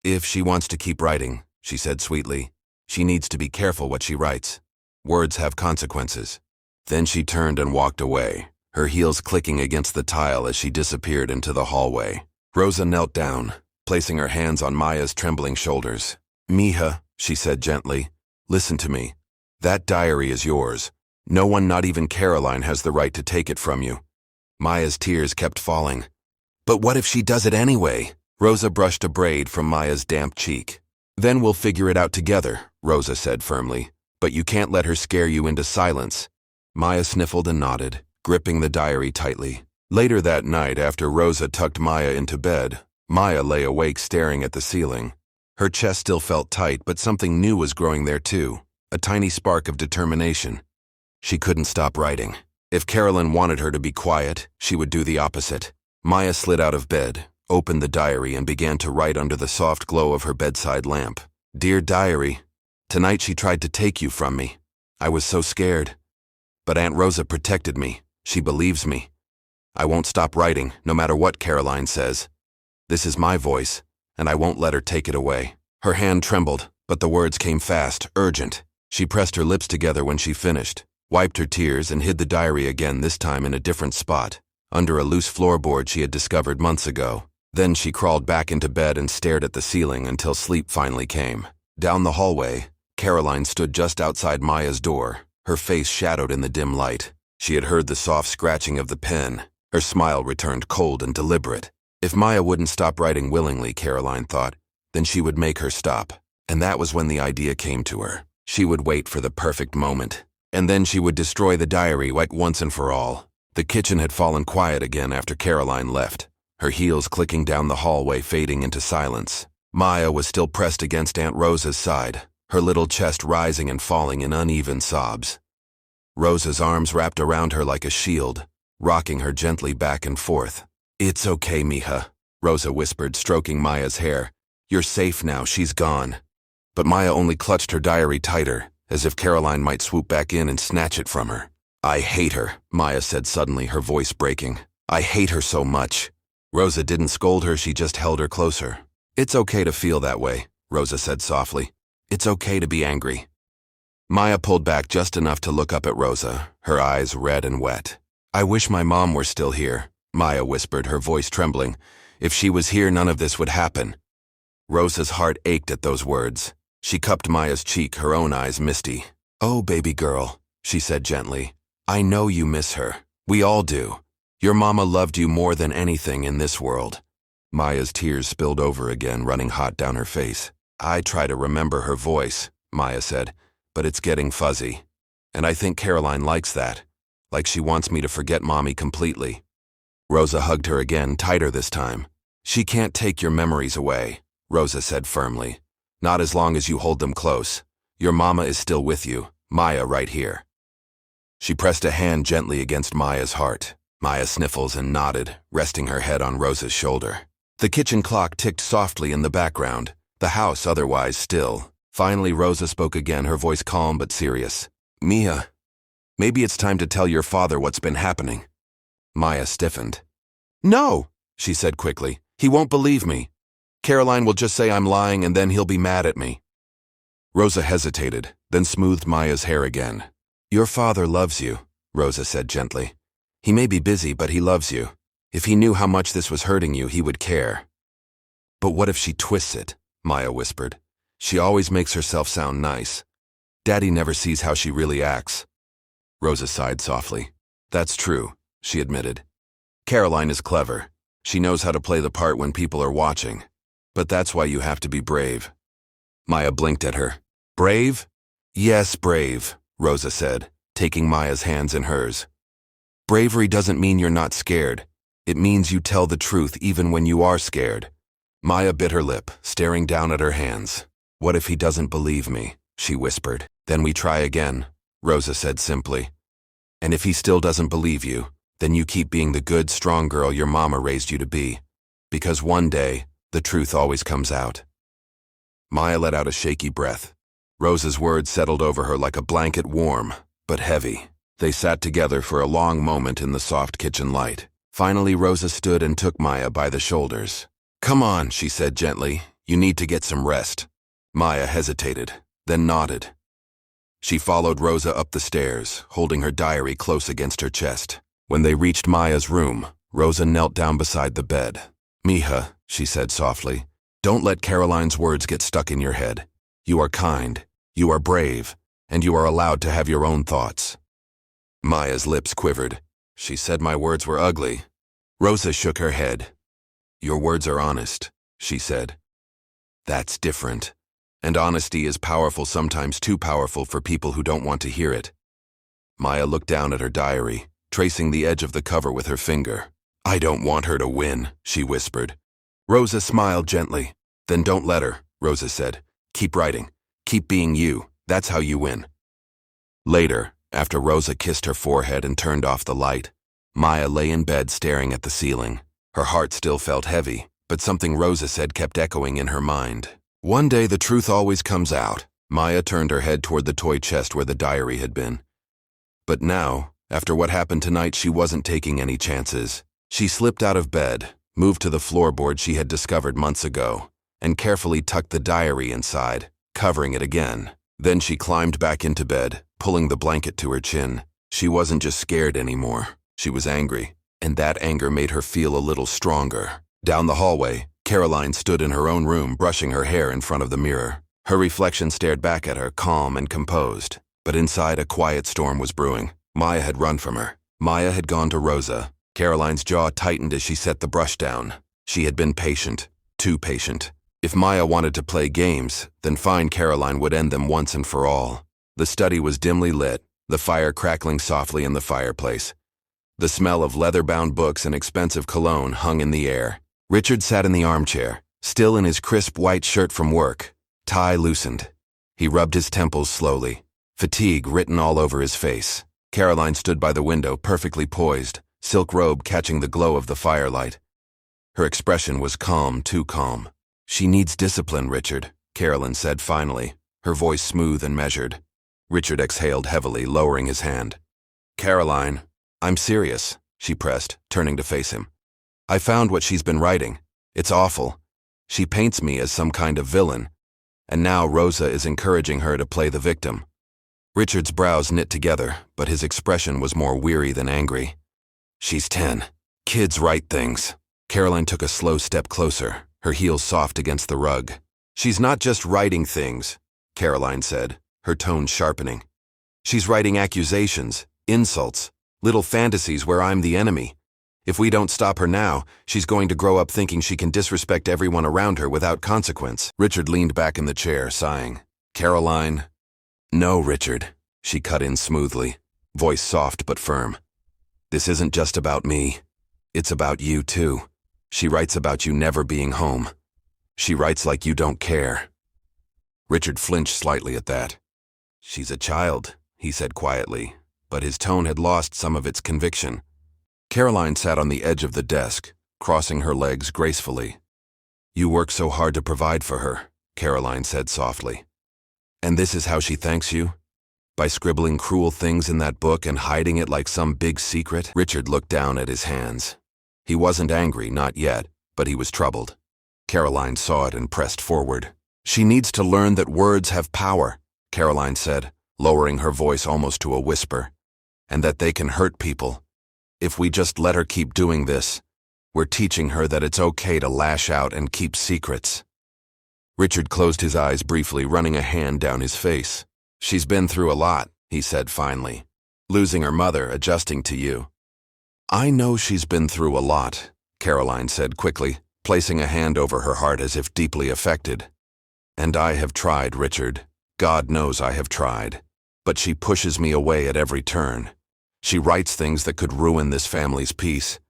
If she wants to keep writing, she said sweetly, she needs to be careful what she writes. Words have consequences. Then she turned and walked away, her heels clicking against the tile as she disappeared into the hallway. Rosa knelt down, placing her hands on Maya's trembling shoulders. Mija, she said gently, listen to me. That diary is yours. No one, not even Caroline, has the right to take it from you. Maya's tears kept falling. But what if she does it anyway? Rosa brushed a braid from Maya's damp cheek. Then we'll figure it out together, Rosa said firmly. But you can't let her scare you into silence. Maya sniffled and nodded, gripping the diary tightly. Later that night, after Rosa tucked Maya into bed, Maya lay awake staring at the ceiling. Her chest still felt tight, but something new was growing there too, a tiny spark of determination. She couldn't stop writing. If Caroline wanted her to be quiet, she would do the opposite. Maya slid out of bed, opened the diary, and began to write under the soft glow of her bedside lamp. Dear Diary, tonight she tried to take you from me. I was so scared. But Aunt Rosa protected me. She believes me. I won't stop writing, no matter what Caroline says. This is my voice, and I won't let her take it away. Her hand trembled, but the words came fast, urgent. She pressed her lips together when she finished, wiped her tears, and hid the diary again, this time in a different spot, under a loose floorboard she had discovered months ago. Then she crawled back into bed and stared at the ceiling until sleep finally came. Down the hallway, Caroline stood just outside Maya's door, her face shadowed in the dim light. She had heard the soft scratching of the pen, Her smile returned cold and deliberate. If Maya wouldn't stop writing willingly, Caroline thought, then she would make her stop. And that was when the idea came to her. She would wait for the perfect moment. And then she would destroy the diary like once and for all. The kitchen had fallen quiet again after Caroline left, her heels clicking down the hallway, fading into silence. Maya was still pressed against Aunt Rosa's side, her little chest rising and falling in uneven sobs. Rosa's arms wrapped around her like a shield, rocking her gently back and forth. "It's okay, mija," Rosa whispered, stroking Maya's hair. "You're safe now, she's gone." But Maya only clutched her diary tighter, as if Caroline might swoop back in and snatch it from her. "I hate her," Maya said suddenly, her voice breaking. "I hate her so much." Rosa didn't scold her, she just held her closer. "It's okay to feel that way," Rosa said softly. "It's okay to be angry." Maya pulled back just enough to look up at Rosa, her eyes red and wet. "I wish my mom were still here," Maya whispered, her voice trembling. "If she was here, none of this would happen." Rosa's heart ached at those words. She cupped Maya's cheek, her own eyes misty. "Oh, baby girl," she said gently. "I know you miss her. We all do. Your mama loved you more than anything in this world." Maya's tears spilled over again, running hot down her face. "I try to remember her voice," Maya said, "but it's getting fuzzy. And I think Caroline likes that, like she wants me to forget Mommy completely." Rosa hugged her again, tighter this time. "She can't take your memories away," Rosa said firmly. "Not as long as you hold them close. Your mama is still with you, Maya right here." She pressed a hand gently against Maya's heart. Maya sniffles and nodded, resting her head on Rosa's shoulder. The kitchen clock ticked softly in the background, the house otherwise still. Finally, Rosa spoke again, her voice calm but serious. "Mia, maybe it's time to tell your father what's been happening." Maya stiffened. "No," she said quickly. "He won't believe me. Caroline will just say I'm lying and then he'll be mad at me." Rosa hesitated, then smoothed Maya's hair again. "Your father loves you," Rosa said gently. "He may be busy, but he loves you. If he knew how much this was hurting you, he would care." "But what if she twists it?" Maya whispered. "She always makes herself sound nice. Daddy never sees how she really acts." Rosa sighed softly. "That's true," she admitted. "Caroline is clever. She knows how to play the part when people are watching. But that's why you have to be brave." Maya blinked at her. "Brave?" "Yes, brave," Rosa said, taking Maya's hands in hers. "Bravery doesn't mean you're not scared. It means you tell the truth even when you are scared." Maya bit her lip, staring down at her hands. "What if he doesn't believe me?" she whispered. "Then we try again," Rosa said simply. "And if he still doesn't believe you, then you keep being the good, strong girl your mama raised you to be. Because one day, the truth always comes out." Maya let out a shaky breath. Rosa's words settled over her like a blanket, warm, but heavy. They sat together for a long moment in the soft kitchen light. Finally, Rosa stood and took Maya by the shoulders. "Come on," she said gently. "You need to get some rest." Maya hesitated, then nodded. She followed Rosa up the stairs, holding her diary close against her chest. When they reached Maya's room, Rosa knelt down beside the bed. "Mija," she said softly, "don't let Caroline's words get stuck in your head. You are kind, you are brave, and you are allowed to have your own thoughts." Maya's lips quivered. She said my words were ugly. Rosa shook her head. "Your words are honest," she said. "That's different. And honesty is powerful, sometimes too powerful for people who don't want to hear it." Maya looked down at her diary, tracing the edge of the cover with her finger. "I don't want her to win," she whispered. Rosa smiled gently. "Then don't let her," Rosa said. "Keep writing. Keep being you. That's how you win." Later, after Rosa kissed her forehead and turned off the light, Maya lay in bed staring at the ceiling. Her heart still felt heavy, but something Rosa said kept echoing in her mind. "One day the truth always comes out." Maya turned her head toward the toy chest where the diary had been. But now, after what happened tonight, she wasn't taking any chances. She slipped out of bed, moved to the floorboard she had discovered months ago, and carefully tucked the diary inside, covering it again. Then she climbed back into bed, pulling the blanket to her chin. She wasn't just scared anymore. She was angry, and that anger made her feel a little stronger. Down the hallway, Caroline stood in her own room, brushing her hair in front of the mirror. Her reflection stared back at her, calm and composed. But inside, a quiet storm was brewing. Maya had run from her. Maya had gone to Rosa. Caroline's jaw tightened as she set the brush down. She had been patient, too patient. If Maya wanted to play games, then fine, Caroline would end them once and for all. The study was dimly lit, the fire crackling softly in the fireplace. The smell of leather-bound books and expensive cologne hung in the air. Richard sat in the armchair, still in his crisp white shirt from work, tie loosened. He rubbed his temples slowly, fatigue written all over his face. Caroline stood by the window, perfectly poised, silk robe catching the glow of the firelight. Her expression was calm, too calm. "She needs discipline, Richard," Caroline said finally, her voice smooth and measured. Richard exhaled heavily, lowering his hand. "Caroline, I'm serious," she pressed, turning to face him. "I found what she's been writing. It's awful. She paints me as some kind of villain. And now Rosa is encouraging her to play the victim." Richard's brows knit together, but his expression was more weary than angry. "She's 10. Kids write things." Caroline took a slow step closer, her heels soft against the rug. "She's not just writing things," Caroline said, her tone sharpening. "She's writing accusations, insults, little fantasies where I'm the enemy. If we don't stop her now, she's going to grow up thinking she can disrespect everyone around her without consequence." Richard leaned back in the chair, sighing. "Caroline." "No, Richard," she cut in smoothly, voice soft but firm. "This isn't just about me. It's about you, too. She writes about you never being home. She writes like you don't care." Richard flinched slightly at that. "She's a child," he said quietly, but his tone had lost some of its conviction. Caroline sat on the edge of the desk, crossing her legs gracefully. "You work so hard to provide for her," Caroline said softly. "And this is how she thanks you? By scribbling cruel things in that book and hiding it like some big secret?" Richard looked down at his hands. He wasn't angry, not yet, but he was troubled. Caroline saw it and pressed forward. "She needs to learn that words have power," Caroline said, lowering her voice almost to a whisper, "and that they can hurt people. If we just let her keep doing this, we're teaching her that it's okay to lash out and keep secrets." Richard closed his eyes briefly, running a hand down his face. "She's been through a lot," he said finally. "Losing her mother, adjusting to you." "I know she's been through a lot," Caroline said quickly, placing a hand over her heart as if deeply affected. "And I have tried, Richard. God knows I have tried. But she pushes me away at every turn. She writes things that could ruin this family's peace.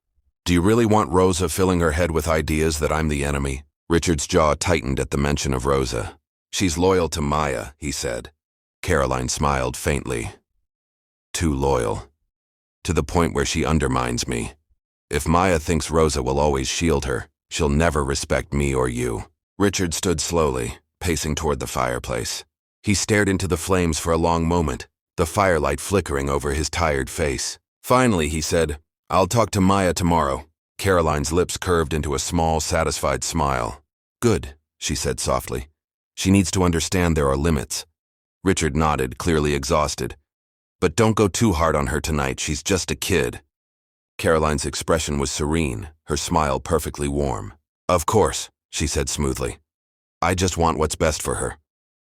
Do you really want Rosa filling her head with ideas that I'm the enemy?" Richard's jaw tightened at the mention of Rosa. "She's loyal to Maya," he said. Caroline smiled faintly. "Too loyal. To the point where she undermines me. If Maya thinks Rosa will always shield her, she'll never respect me or you." Richard stood slowly, pacing toward the fireplace. He stared into the flames for a long moment, the firelight flickering over his tired face. Finally, he said, "I'll talk to Maya tomorrow." Caroline's lips curved into a small, satisfied smile. "Good," she said softly. "She needs to understand there are limits." Richard nodded, clearly exhausted. "But don't go too hard on her tonight, she's just a kid." Caroline's expression was serene, her smile perfectly warm. "Of course," she said smoothly. "I just want what's best for her."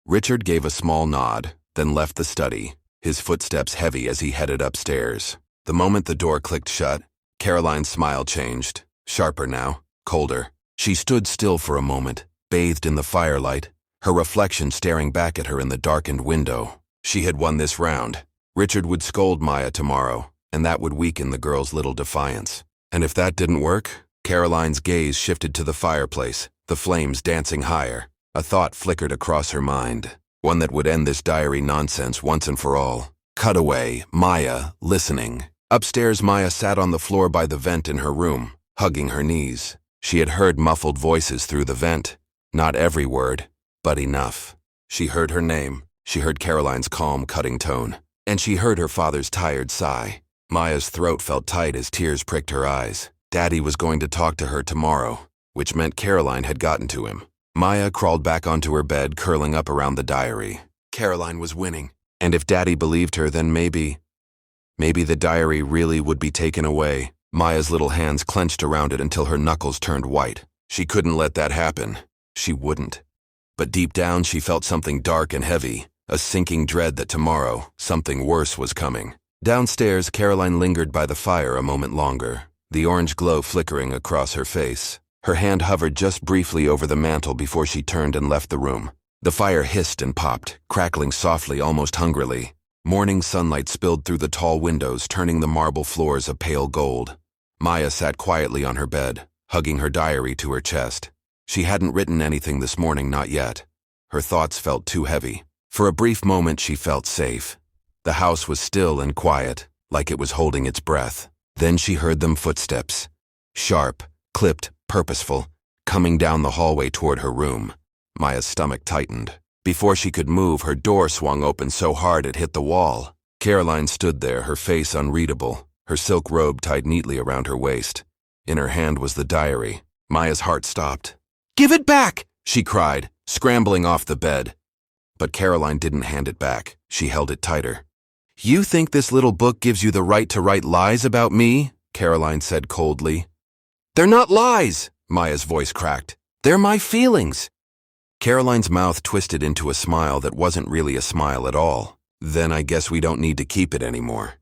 Richard gave a small nod, then left the study, his footsteps heavy as he headed upstairs. The moment the door clicked shut, Caroline's smile changed, sharper now, colder. She stood still for a moment, bathed in the firelight, her reflection staring back at her in the darkened window. She had won this round. Richard would scold Maya tomorrow, and that would weaken the girl's little defiance. And if that didn't work, Caroline's gaze shifted to the fireplace, the flames dancing higher. A thought flickered across her mind, one that would end this diary nonsense once and for all. Cutaway, Maya, listening. Upstairs, Maya sat on the floor by the vent in her room, hugging her knees. She had heard muffled voices through the vent. Not every word, but enough. She heard her name. She heard Caroline's calm, cutting tone. And she heard her father's tired sigh. Maya's throat felt tight as tears pricked her eyes. Daddy was going to talk to her tomorrow, which meant Caroline had gotten to him. Maya crawled back onto her bed, curling up around the diary. Caroline was winning. And if Daddy believed her, then maybe the diary really would be taken away. Maya's little hands clenched around it until her knuckles turned white. She couldn't let that happen. She wouldn't. But deep down, she felt something dark and heavy, a sinking dread that tomorrow, something worse was coming. Downstairs, Caroline lingered by the fire a moment longer. the orange glow flickering across her face. Her hand hovered just briefly over the mantel before she turned and left the room. The fire hissed and popped, crackling softly, almost hungrily. Morning sunlight spilled through the tall windows, turning the marble floors a pale gold. Maya sat quietly on her bed, hugging her diary to her chest. She hadn't written anything this morning, not yet. Her thoughts felt too heavy. For a brief moment she felt safe. The house was still and quiet, like it was holding its breath. Then she heard them footsteps. Sharp, clipped, purposeful, coming down the hallway toward her room. Maya's stomach tightened. Before she could move, her door swung open so hard it hit the wall. Caroline stood there, her face unreadable, her silk robe tied neatly around her waist. In her hand was the diary. Maya's heart stopped. "Give it back!" she cried, scrambling off the bed. But Caroline didn't hand it back. She held it tighter. "You think this little book gives you the right to write lies about me?" Caroline said coldly. "They're not lies," Maya's voice cracked. "They're my feelings." Caroline's mouth twisted into a smile that wasn't really a smile at all. "Then I guess we don't need to keep it anymore."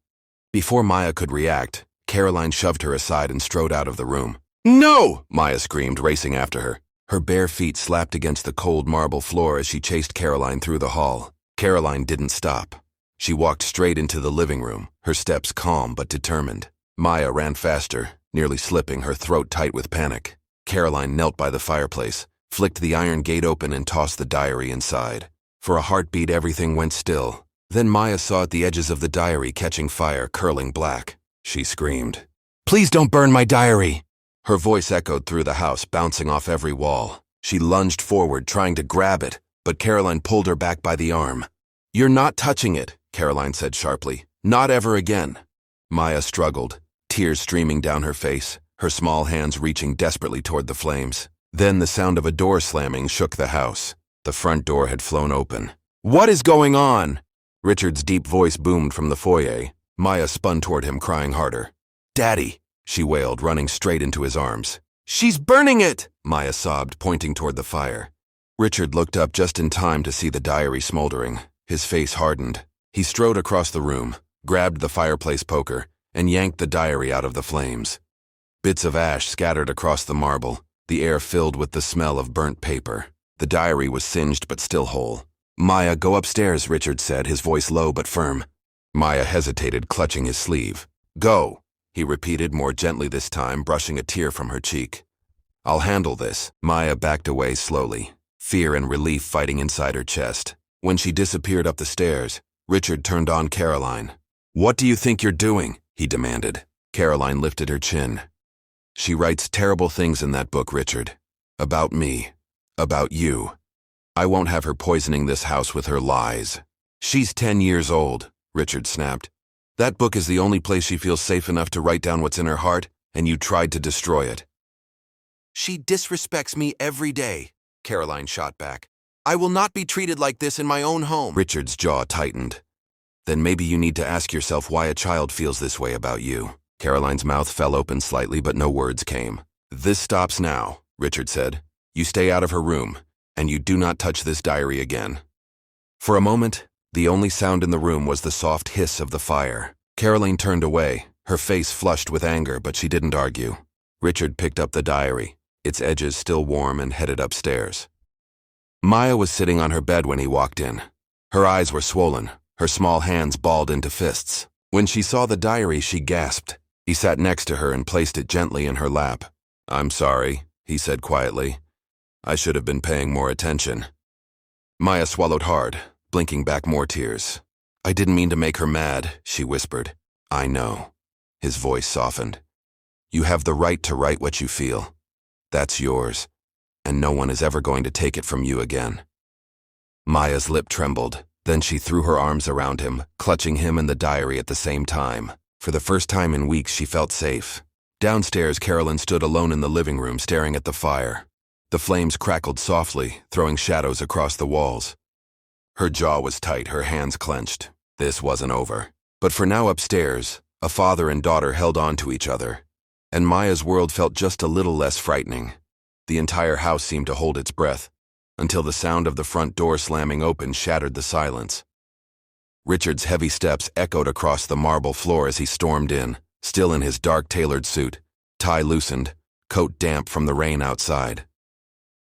Before Maya could react, Caroline shoved her aside and strode out of the room. "No!" Maya screamed, racing after her. Her bare feet slapped against the cold marble floor as she chased Caroline through the hall. Caroline didn't stop. She walked straight into the living room, her steps calm but determined. Maya ran faster, nearly slipping, her throat tight with panic. Caroline knelt by the fireplace, flicked the iron gate open and tossed the diary inside. For a heartbeat, everything went still. Then Maya saw at the edges of the diary catching fire, curling black. She screamed, "Please don't burn my diary!" Her voice echoed through the house, bouncing off every wall. She lunged forward, trying to grab it, but Caroline pulled her back by the arm. "You're not touching it," Caroline said sharply. "Not ever again." Maya struggled, tears streaming down her face, her small hands reaching desperately toward the flames. Then the sound of a door slamming shook the house. The front door had flown open. "What is going on?" Richard's deep voice boomed from the foyer. Maya spun toward him, crying harder. "Daddy!" she wailed, running straight into his arms. "She's burning it!" Maya sobbed, pointing toward the fire. Richard looked up just in time to see the diary smoldering. His face hardened. He strode across the room, grabbed the fireplace poker, and yanked the diary out of the flames. Bits of ash scattered across the marble, the air filled with the smell of burnt paper. The diary was singed but still whole. "Maya, go upstairs," Richard said, his voice low but firm. Maya hesitated, clutching his sleeve. "Go," he repeated more gently this time, brushing a tear from her cheek. "I'll handle this." Maya backed away slowly, fear and relief fighting inside her chest. When she disappeared up the stairs, Richard turned on Caroline. "What do you think you're doing?" he demanded. Caroline lifted her chin. "She writes terrible things in that book, Richard. About me. About you. I won't have her poisoning this house with her lies." "She's 10 years old," Richard snapped. "That book is the only place she feels safe enough to write down what's in her heart, and you tried to destroy it." "She disrespects me every day," Caroline shot back. "I will not be treated like this in my own home." Richard's jaw tightened. "Then maybe you need to ask yourself why a child feels this way about you." Caroline's mouth fell open slightly, but no words came. "This stops now," Richard said. "You stay out of her room, and you do not touch this diary again." For a moment, the only sound in the room was the soft hiss of the fire. Caroline turned away, her face flushed with anger, but she didn't argue. Richard picked up the diary, its edges still warm, and headed upstairs. Maya was sitting on her bed when he walked in. Her eyes were swollen, her small hands balled into fists. When she saw the diary, she gasped. He sat next to her and placed it gently in her lap. "I'm sorry," he said quietly. "I should have been paying more attention." Maya swallowed hard, blinking back more tears. "I didn't mean to make her mad," she whispered. "I know." His voice softened. "You have the right to write what you feel. That's yours, and no one is ever going to take it from you again." Maya's lip trembled. Then she threw her arms around him, clutching him and the diary at the same time. For the first time in weeks, she felt safe. Downstairs, Carolyn stood alone in the living room, staring at the fire. The flames crackled softly, throwing shadows across the walls. Her jaw was tight, her hands clenched. This wasn't over. But for now upstairs, a father and daughter held on to each other. And Maya's world felt just a little less frightening. The entire house seemed to hold its breath, until the sound of the front door slamming open shattered the silence. Richard's heavy steps echoed across the marble floor as he stormed in, still in his dark tailored suit, tie loosened, coat damp from the rain outside.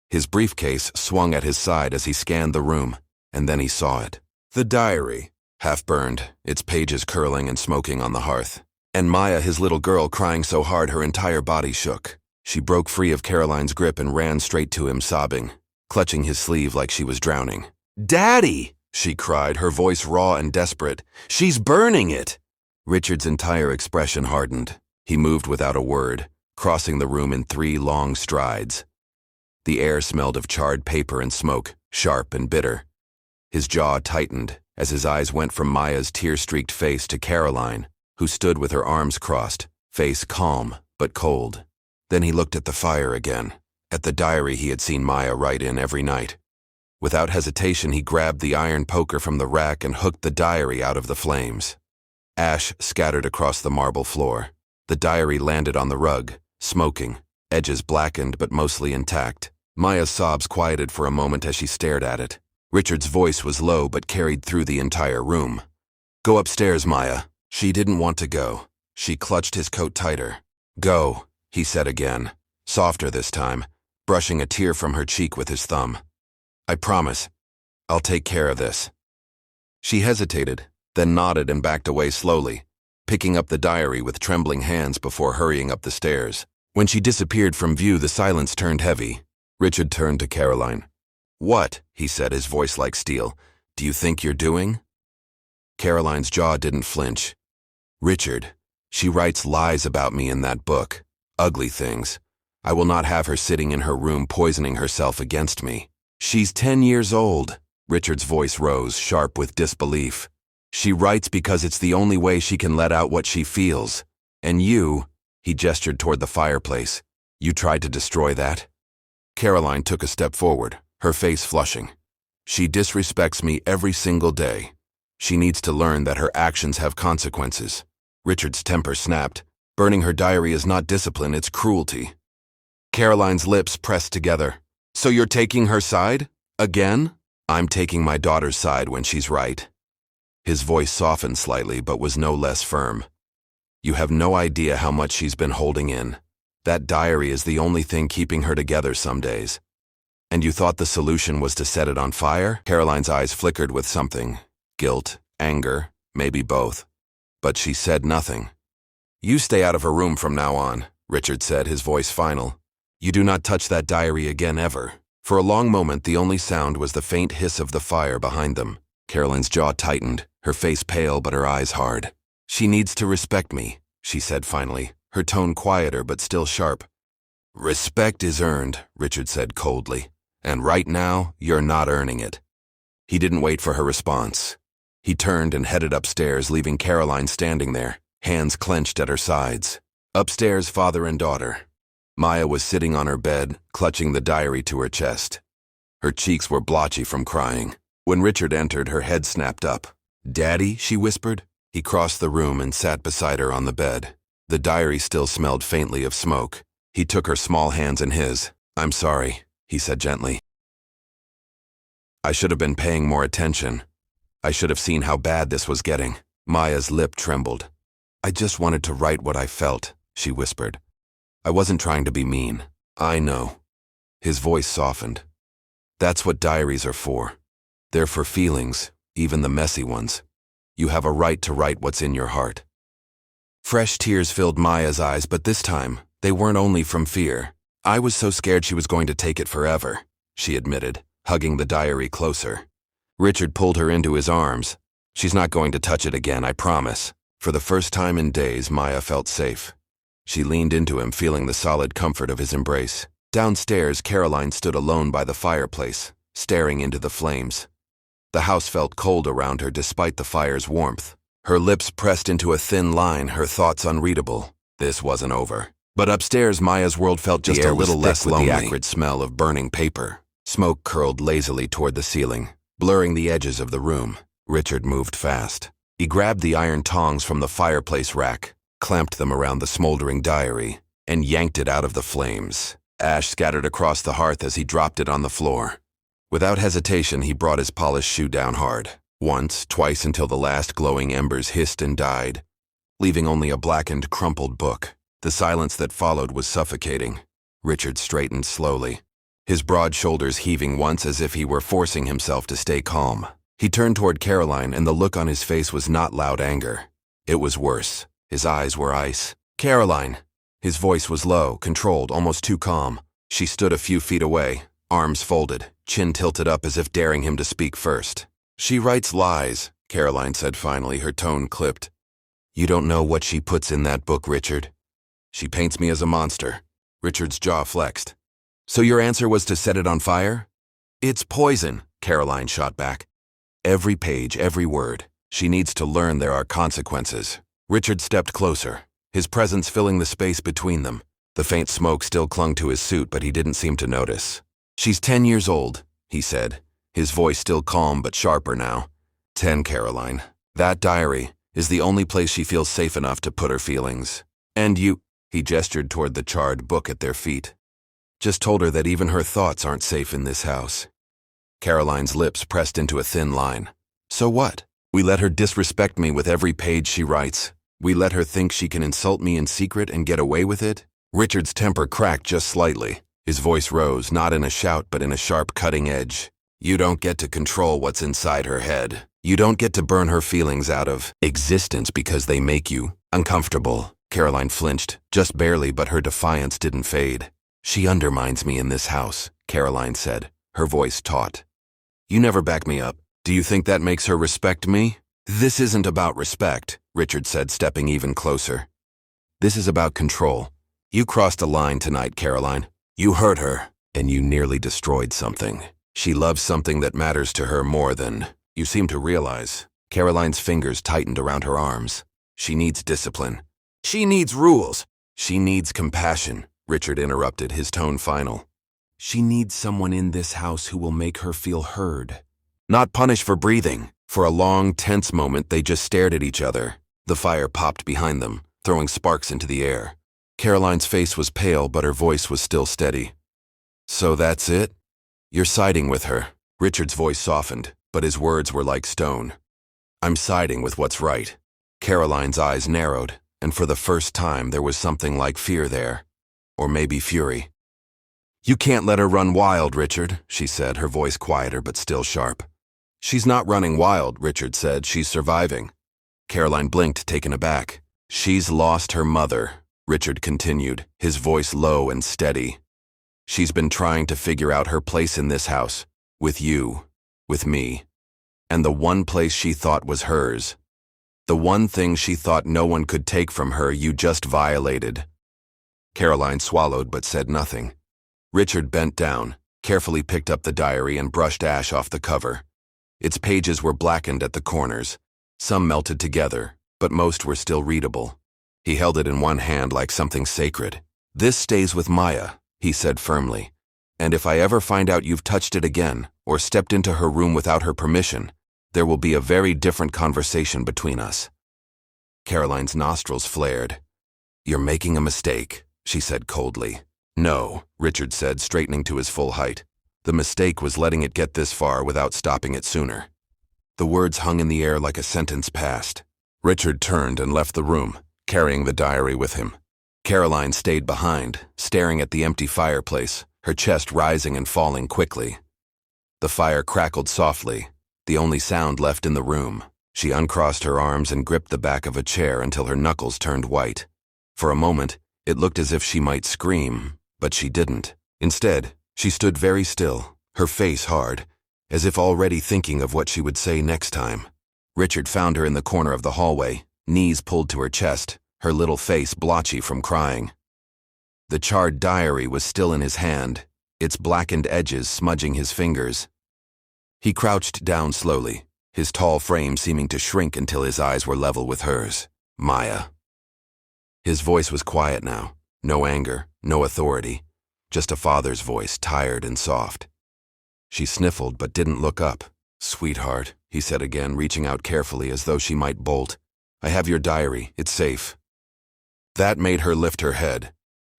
His briefcase swung at his side as he scanned the room, and then he saw it. The diary, half-burned, its pages curling and smoking on the hearth. And Maya, his little girl, crying so hard her entire body shook. She broke free of Caroline's grip and ran straight to him, sobbing, clutching his sleeve like she was drowning. "Daddy!" she cried, her voice raw and desperate. "She's burning it!" Richard's entire expression hardened. He moved without a word, crossing the room in 3 long strides. The air smelled of charred paper and smoke, sharp and bitter. His jaw tightened as his eyes went from Maya's tear-streaked face to Caroline, who stood with her arms crossed, face calm but cold. Then he looked at the fire again, at the diary he had seen Maya write in every night. Without hesitation, he grabbed the iron poker from the rack and hooked the diary out of the flames. Ash scattered across the marble floor. The diary landed on the rug, smoking, edges blackened but mostly intact. Maya's sobs quieted for a moment as she stared at it. Richard's voice was low but carried through the entire room. "Go upstairs, Maya." She didn't want to go. She clutched his coat tighter. "Go," he said again, softer this time, brushing a tear from her cheek with his thumb. "I promise. I'll take care of this." She hesitated, then nodded and backed away slowly, picking up the diary with trembling hands before hurrying up the stairs. When she disappeared from view, the silence turned heavy. Richard turned to Caroline. "What?" he said, his voice like steel. "Do you think you're doing?" Caroline's jaw didn't flinch. "Richard, she writes lies about me in that book. Ugly things. I will not have her sitting in her room poisoning herself against me." "She's 10 years old." Richard's voice rose, sharp with disbelief. "She writes because it's the only way she can let out what she feels. And you," he gestured toward the fireplace, "you tried to destroy that?" Caroline took a step forward, her face flushing. "She disrespects me every single day. She needs to learn that her actions have consequences." Richard's temper snapped. "Burning her diary is not discipline, it's cruelty." Caroline's lips pressed together. "So you're taking her side? Again?" "I'm taking my daughter's side when she's right." His voice softened slightly but was no less firm. "You have no idea how much she's been holding in. That diary is the only thing keeping her together some days. And you thought the solution was to set it on fire?" Caroline's eyes flickered with something. Guilt, anger, maybe both. But she said nothing. "You stay out of her room from now on," Richard said, his voice final. "You do not touch that diary again ever." For a long moment, the only sound was the faint hiss of the fire behind them. Caroline's jaw tightened, her face pale but her eyes hard. "She needs to respect me," she said finally, her tone quieter but still sharp. "Respect is earned," Richard said coldly. "And right now, you're not earning it." He didn't wait for her response. He turned and headed upstairs, leaving Caroline standing there, hands clenched at her sides. Upstairs, father and daughter. Maya was sitting on her bed, clutching the diary to her chest. Her cheeks were blotchy from crying. When Richard entered, her head snapped up. "Daddy," she whispered. He crossed the room and sat beside her on the bed. The diary still smelled faintly of smoke. He took her small hands in his. "I'm sorry," he said gently. "I should have been paying more attention. I should have seen how bad this was getting." Maya's lip trembled. "I just wanted to write what I felt," she whispered. "I wasn't trying to be mean." "I know." His voice softened. "That's what diaries are for. They're for feelings, even the messy ones. You have a right to write what's in your heart." Fresh tears filled Maya's eyes, but this time, they weren't only from fear. "I was so scared she was going to take it forever," she admitted, hugging the diary closer. Richard pulled her into his arms. "She's not going to touch it again, I promise." For the first time in days, Maya felt safe. She leaned into him, feeling the solid comfort of his embrace. Downstairs, Caroline stood alone by the fireplace, staring into the flames. The house felt cold around her despite the fire's warmth. Her lips pressed into a thin line, her thoughts unreadable. This wasn't over. But upstairs, Maya's world felt just a little less lonely. The acrid smell of burning paper. Smoke curled lazily toward the ceiling, blurring the edges of the room. Richard moved fast. He grabbed the iron tongs from the fireplace rack, clamped them around the smoldering diary, and yanked it out of the flames. Ash scattered across the hearth as he dropped it on the floor. Without hesitation, he brought his polished shoe down hard. Once, twice, until the last glowing embers hissed and died, leaving only a blackened, crumpled book. The silence that followed was suffocating. Richard straightened slowly, his broad shoulders heaving once as if he were forcing himself to stay calm. He turned toward Caroline, and the look on his face was not loud anger. It was worse. His eyes were ice. "Caroline." His voice was low, controlled, almost too calm. She stood a few feet away, arms folded, chin tilted up as if daring him to speak first. "She writes lies," Caroline said finally, her tone clipped. "You don't know what she puts in that book, Richard. She paints me as a monster." Richard's jaw flexed. "So your answer was to set it on fire?" "It's poison," Caroline shot back. "Every page, every word. She needs to learn there are consequences." Richard stepped closer, his presence filling the space between them. The faint smoke still clung to his suit, but he didn't seem to notice. "She's 10 years old," he said, his voice still calm but sharper now. 10, Caroline. That diary is the only place she feels safe enough to put her feelings. And you, he gestured toward the charred book at their feet. Just told her that even her thoughts aren't safe in this house. Caroline's lips pressed into a thin line. "So what? We let her disrespect me with every page she writes. We let her think she can insult me in secret and get away with it?" Richard's temper cracked just slightly. His voice rose, not in a shout but in a sharp cutting edge. "You don't get to control what's inside her head. You don't get to burn her feelings out of existence because they make you uncomfortable." Caroline flinched, just barely, but her defiance didn't fade. "She undermines me in this house," Caroline said, her voice taut. "You never back me up. Do you think that makes her respect me?" "This isn't about respect," Richard said, stepping even closer. "This is about control. You crossed a line tonight, Caroline. You hurt her, and you nearly destroyed something. She loves something that matters to her more than you seem to realize." Caroline's fingers tightened around her arms. "She needs discipline. She needs rules. She needs compassion," Richard interrupted, his tone final. "She needs someone in this house who will make her feel heard, not punish for breathing." For a long, tense moment, they just stared at each other. The fire popped behind them, throwing sparks into the air. Caroline's face was pale, but her voice was still steady. "So that's it? You're siding with her." Richard's voice softened, but his words were like stone. "I'm siding with what's right." Caroline's eyes narrowed, and for the first time there was something like fear there. Or maybe fury. "You can't let her run wild, Richard," she said, her voice quieter but still sharp. "She's not running wild," Richard said. "She's surviving." Caroline blinked, taken aback. "She's lost her mother," Richard continued, his voice low and steady. "She's been trying to figure out her place in this house, with you, with me. And the one place she thought was hers, the one thing she thought no one could take from her, you just violated." Caroline swallowed but said nothing. Richard bent down, carefully picked up the diary and brushed ash off the cover. Its pages were blackened at the corners. Some melted together, but most were still readable. He held it in one hand like something sacred. "This stays with Maya," he said firmly. "And if I ever find out you've touched it again, or stepped into her room without her permission, there will be a very different conversation between us." Caroline's nostrils flared. "You're making a mistake," she said coldly. "No," Richard said, straightening to his full height. "The mistake was letting it get this far without stopping it sooner." The words hung in the air like a sentence passed. Richard turned and left the room, carrying the diary with him. Caroline stayed behind, staring at the empty fireplace, her chest rising and falling quickly. The fire crackled softly, the only sound left in the room. She uncrossed her arms and gripped the back of a chair until her knuckles turned white. For a moment, it looked as if she might scream, but she didn't. Instead, she stood very still, her face hard, as if already thinking of what she would say next time. Richard found her in the corner of the hallway, knees pulled to her chest, her little face blotchy from crying. The charred diary was still in his hand, its blackened edges smudging his fingers. He crouched down slowly, his tall frame seeming to shrink until his eyes were level with hers. "Maya." His voice was quiet now, no anger, no authority. Just a father's voice, tired and soft. She sniffled but didn't look up. "Sweetheart," he said again, reaching out carefully as though she might bolt. "I have your diary. It's safe." That made her lift her head.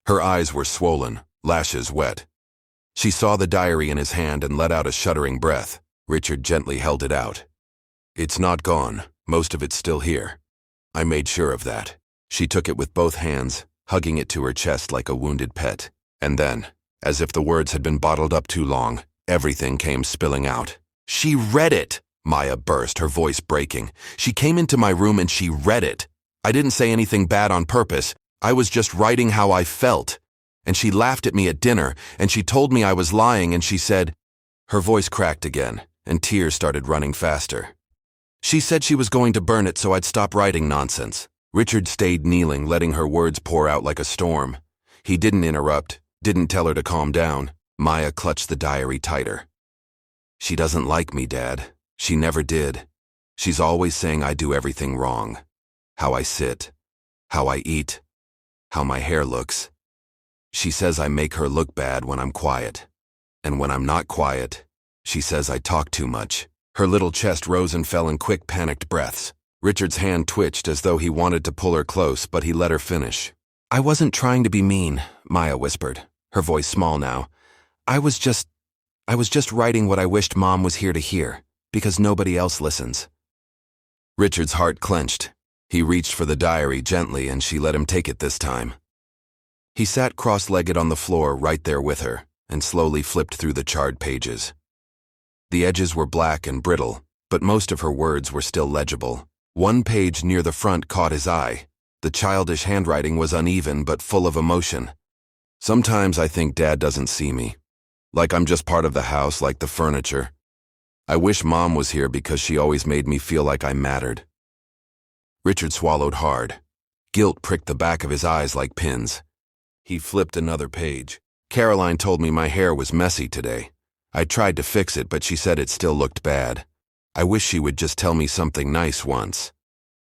Her eyes were swollen, lashes wet. She saw the diary in his hand and let out a shuddering breath. Richard gently held it out. "It's not gone. Most of it's still here. I made sure of that." She took it with both hands, hugging it to her chest like a wounded pet. And then, as if the words had been bottled up too long, everything came spilling out. "She read it!" Maya burst, her voice breaking. "She came into my room and she read it. I didn't say anything bad on purpose. I was just writing how I felt. And she laughed at me at dinner, and she told me I was lying, and she said—" Her voice cracked again, and tears started running faster. "She said she was going to burn it so I'd stop writing nonsense." Richard stayed kneeling, letting her words pour out like a storm. He didn't interrupt, didn't tell her to calm down. Maya clutched the diary tighter. "She doesn't like me, Dad. She never did. She's always saying I do everything wrong. How I sit, how I eat, how my hair looks. She says I make her look bad when I'm quiet. And when I'm not quiet, she says I talk too much." Her little chest rose and fell in quick, panicked breaths. Richard's hand twitched as though he wanted to pull her close, but he let her finish. "I wasn't trying to be mean," Maya whispered, her voice small now. I was just writing what I wished Mom was here to hear, because nobody else listens." Richard's heart clenched. He reached for the diary gently, and she let him take it this time. He sat cross-legged on the floor right there with her, and slowly flipped through the charred pages. The edges were black and brittle, but most of her words were still legible. One page near the front caught his eye. The childish handwriting was uneven but full of emotion. "Sometimes I think Dad doesn't see me. Like I'm just part of the house, like the furniture. I wish Mom was here because she always made me feel like I mattered." Richard swallowed hard. Guilt pricked the back of his eyes like pins. He flipped another page. "Caroline told me my hair was messy today. I tried to fix it, but she said it still looked bad. I wish she would just tell me something nice once."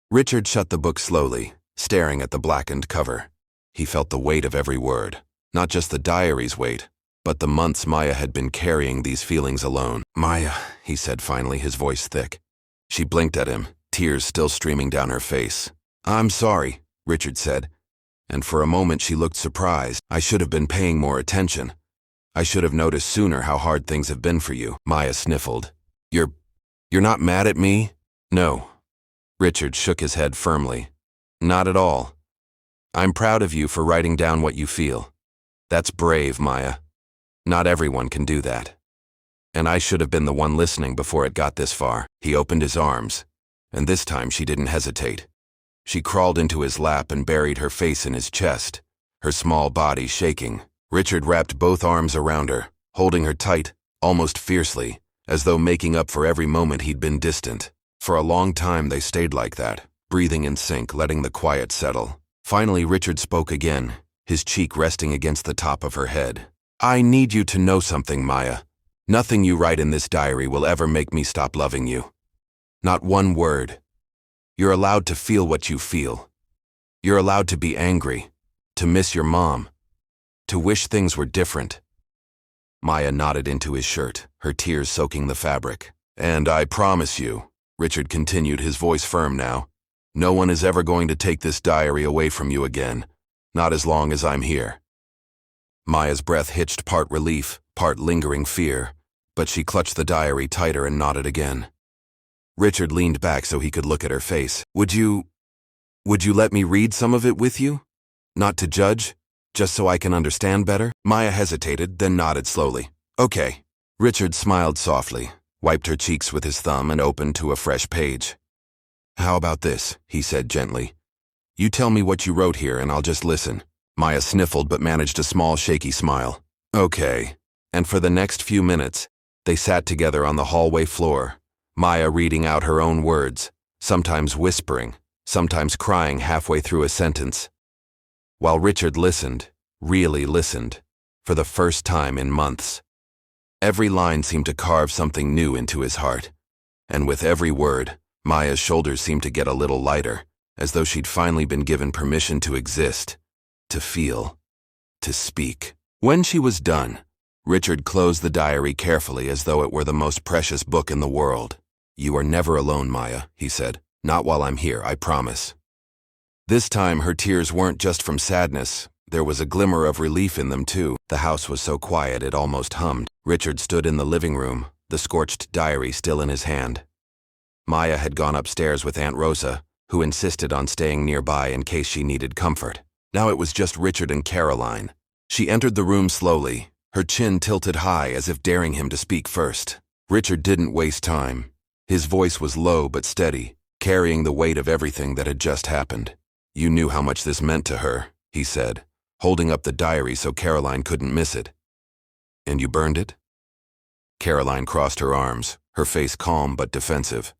Richard shut the book slowly, staring at the blackened cover. He felt the weight of every word, not just the diary's weight, but the months Maya had been carrying these feelings alone. "Maya," he said finally, his voice thick. She blinked at him, tears still streaming down her face. "I'm sorry," Richard said, and for a moment she looked surprised. "I should have been paying more attention. I should have noticed sooner how hard things have been for you." Maya sniffled. You're not mad at me?" "No." Richard shook his head firmly. "Not at all. I'm proud of you for writing down what you feel. That's brave, Maya. Not everyone can do that. And I should have been the one listening before it got this far." He opened his arms, and this time she didn't hesitate. She crawled into his lap and buried her face in his chest, her small body shaking. Richard wrapped both arms around her, holding her tight, almost fiercely, as though making up for every moment he'd been distant. For a long time they stayed like that, breathing in sync, letting the quiet settle. Finally Richard spoke again, his cheek resting against the top of her head. "I need you to know something, Maya. Nothing you write in this diary will ever make me stop loving you. Not one word. You're allowed to feel what you feel. You're allowed to be angry, to miss your mom, to wish things were different." Maya nodded into his shirt, her tears soaking the fabric. "And I promise you," Richard continued, his voice firm now, "no one is ever going to take this diary away from you again, not as long as I'm here." Maya's breath hitched, part relief, part lingering fear, but she clutched the diary tighter and nodded again. Richard leaned back so he could look at her face. Would you let me read some of it with you? Not to judge, just so I can understand better?" Maya hesitated, then nodded slowly. "Okay." Richard smiled softly, wiped her cheeks with his thumb, and opened to a fresh page. "How about this?" he said gently. "You tell me what you wrote here and I'll just listen." Maya sniffled but managed a small shaky smile. "Okay." And for the next few minutes, they sat together on the hallway floor, Maya reading out her own words, sometimes whispering, sometimes crying halfway through a sentence, while Richard listened, really listened, for the first time in months. Every line seemed to carve something new into his heart, and with every word, Maya's shoulders seemed to get a little lighter, as though she'd finally been given permission to exist, to feel, to speak. When she was done, Richard closed the diary carefully as though it were the most precious book in the world. "You are never alone, Maya," he said. "Not while I'm here, I promise." This time her tears weren't just from sadness. There was a glimmer of relief in them too. The house was so quiet it almost hummed. Richard stood in the living room, the scorched diary still in his hand. Maya had gone upstairs with Aunt Rosa, who insisted on staying nearby in case she needed comfort. Now it was just Richard and Caroline. She entered the room slowly, her chin tilted high as if daring him to speak first. Richard didn't waste time. His voice was low but steady, carrying the weight of everything that had just happened. "You knew how much this meant to her," he said, holding up the diary so Caroline couldn't miss it. "And you burned it?" Caroline crossed her arms, her face calm but defensive.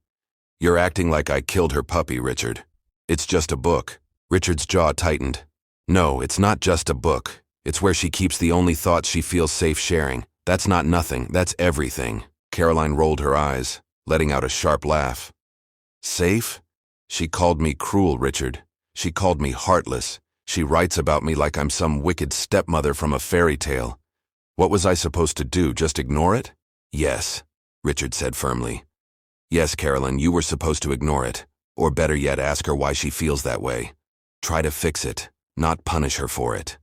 "You're acting like I killed her puppy, Richard. It's just a book." Richard's jaw tightened. "No, it's not just a book. It's where she keeps the only thoughts she feels safe sharing. That's not nothing, that's everything." Caroline rolled her eyes, letting out a sharp laugh. "Safe? She called me cruel, Richard. She called me heartless. She writes about me like I'm some wicked stepmother from a fairy tale. What was I supposed to do, just ignore it?" "Yes," Richard said firmly. "Yes, Caroline, you were supposed to ignore it. Or better yet, ask her why she feels that way. Try to fix it, not punish her for it."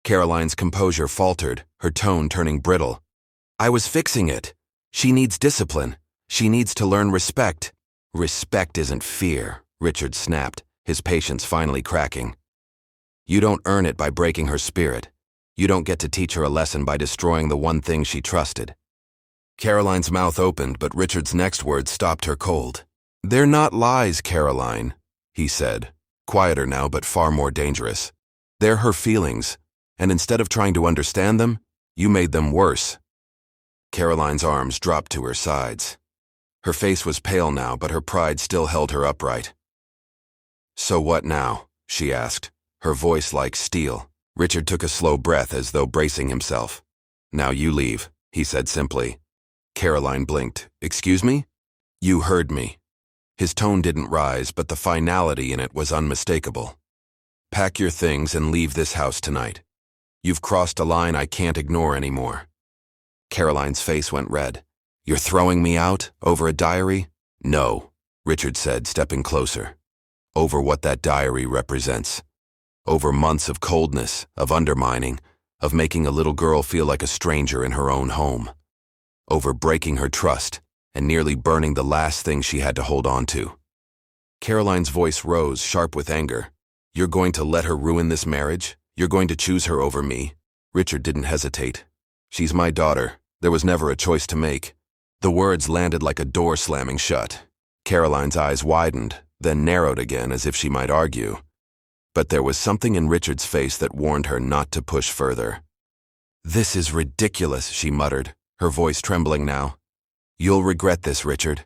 Caroline's composure faltered, her tone turning brittle. "I was fixing it. She needs discipline. She needs to learn respect." "Respect isn't fear," Richard snapped, his patience finally cracking. "You don't earn it by breaking her spirit. You don't get to teach her a lesson by destroying the one thing she trusted." Caroline's mouth opened, but Richard's next words stopped her cold. "They're not lies, Caroline," he said, quieter now but far more dangerous. "They're her feelings, and instead of trying to understand them, you made them worse." Caroline's arms dropped to her sides. Her face was pale now, but her pride still held her upright. "So what now?" she asked, her voice like steel. Richard took a slow breath as though bracing himself. "Now you leave," he said simply. Caroline blinked. "Excuse me?" "You heard me." His tone didn't rise, but the finality in it was unmistakable. "Pack your things and leave this house tonight. You've crossed a line I can't ignore anymore." Caroline's face went red. "You're throwing me out? Over a diary?" "No," Richard said, stepping closer. "Over what that diary represents. Over months of coldness, of undermining, of making a little girl feel like a stranger in her own home. Over breaking her trust and nearly burning the last thing she had to hold on to." Caroline's voice rose, sharp with anger. "You're going to let her ruin this marriage? You're going to choose her over me?" Richard didn't hesitate. "She's my daughter. There was never a choice to make." The words landed like a door slamming shut. Caroline's eyes widened, then narrowed again as if she might argue. But there was something in Richard's face that warned her not to push further. "This is ridiculous," she muttered, her voice trembling now. "You'll regret this, Richard."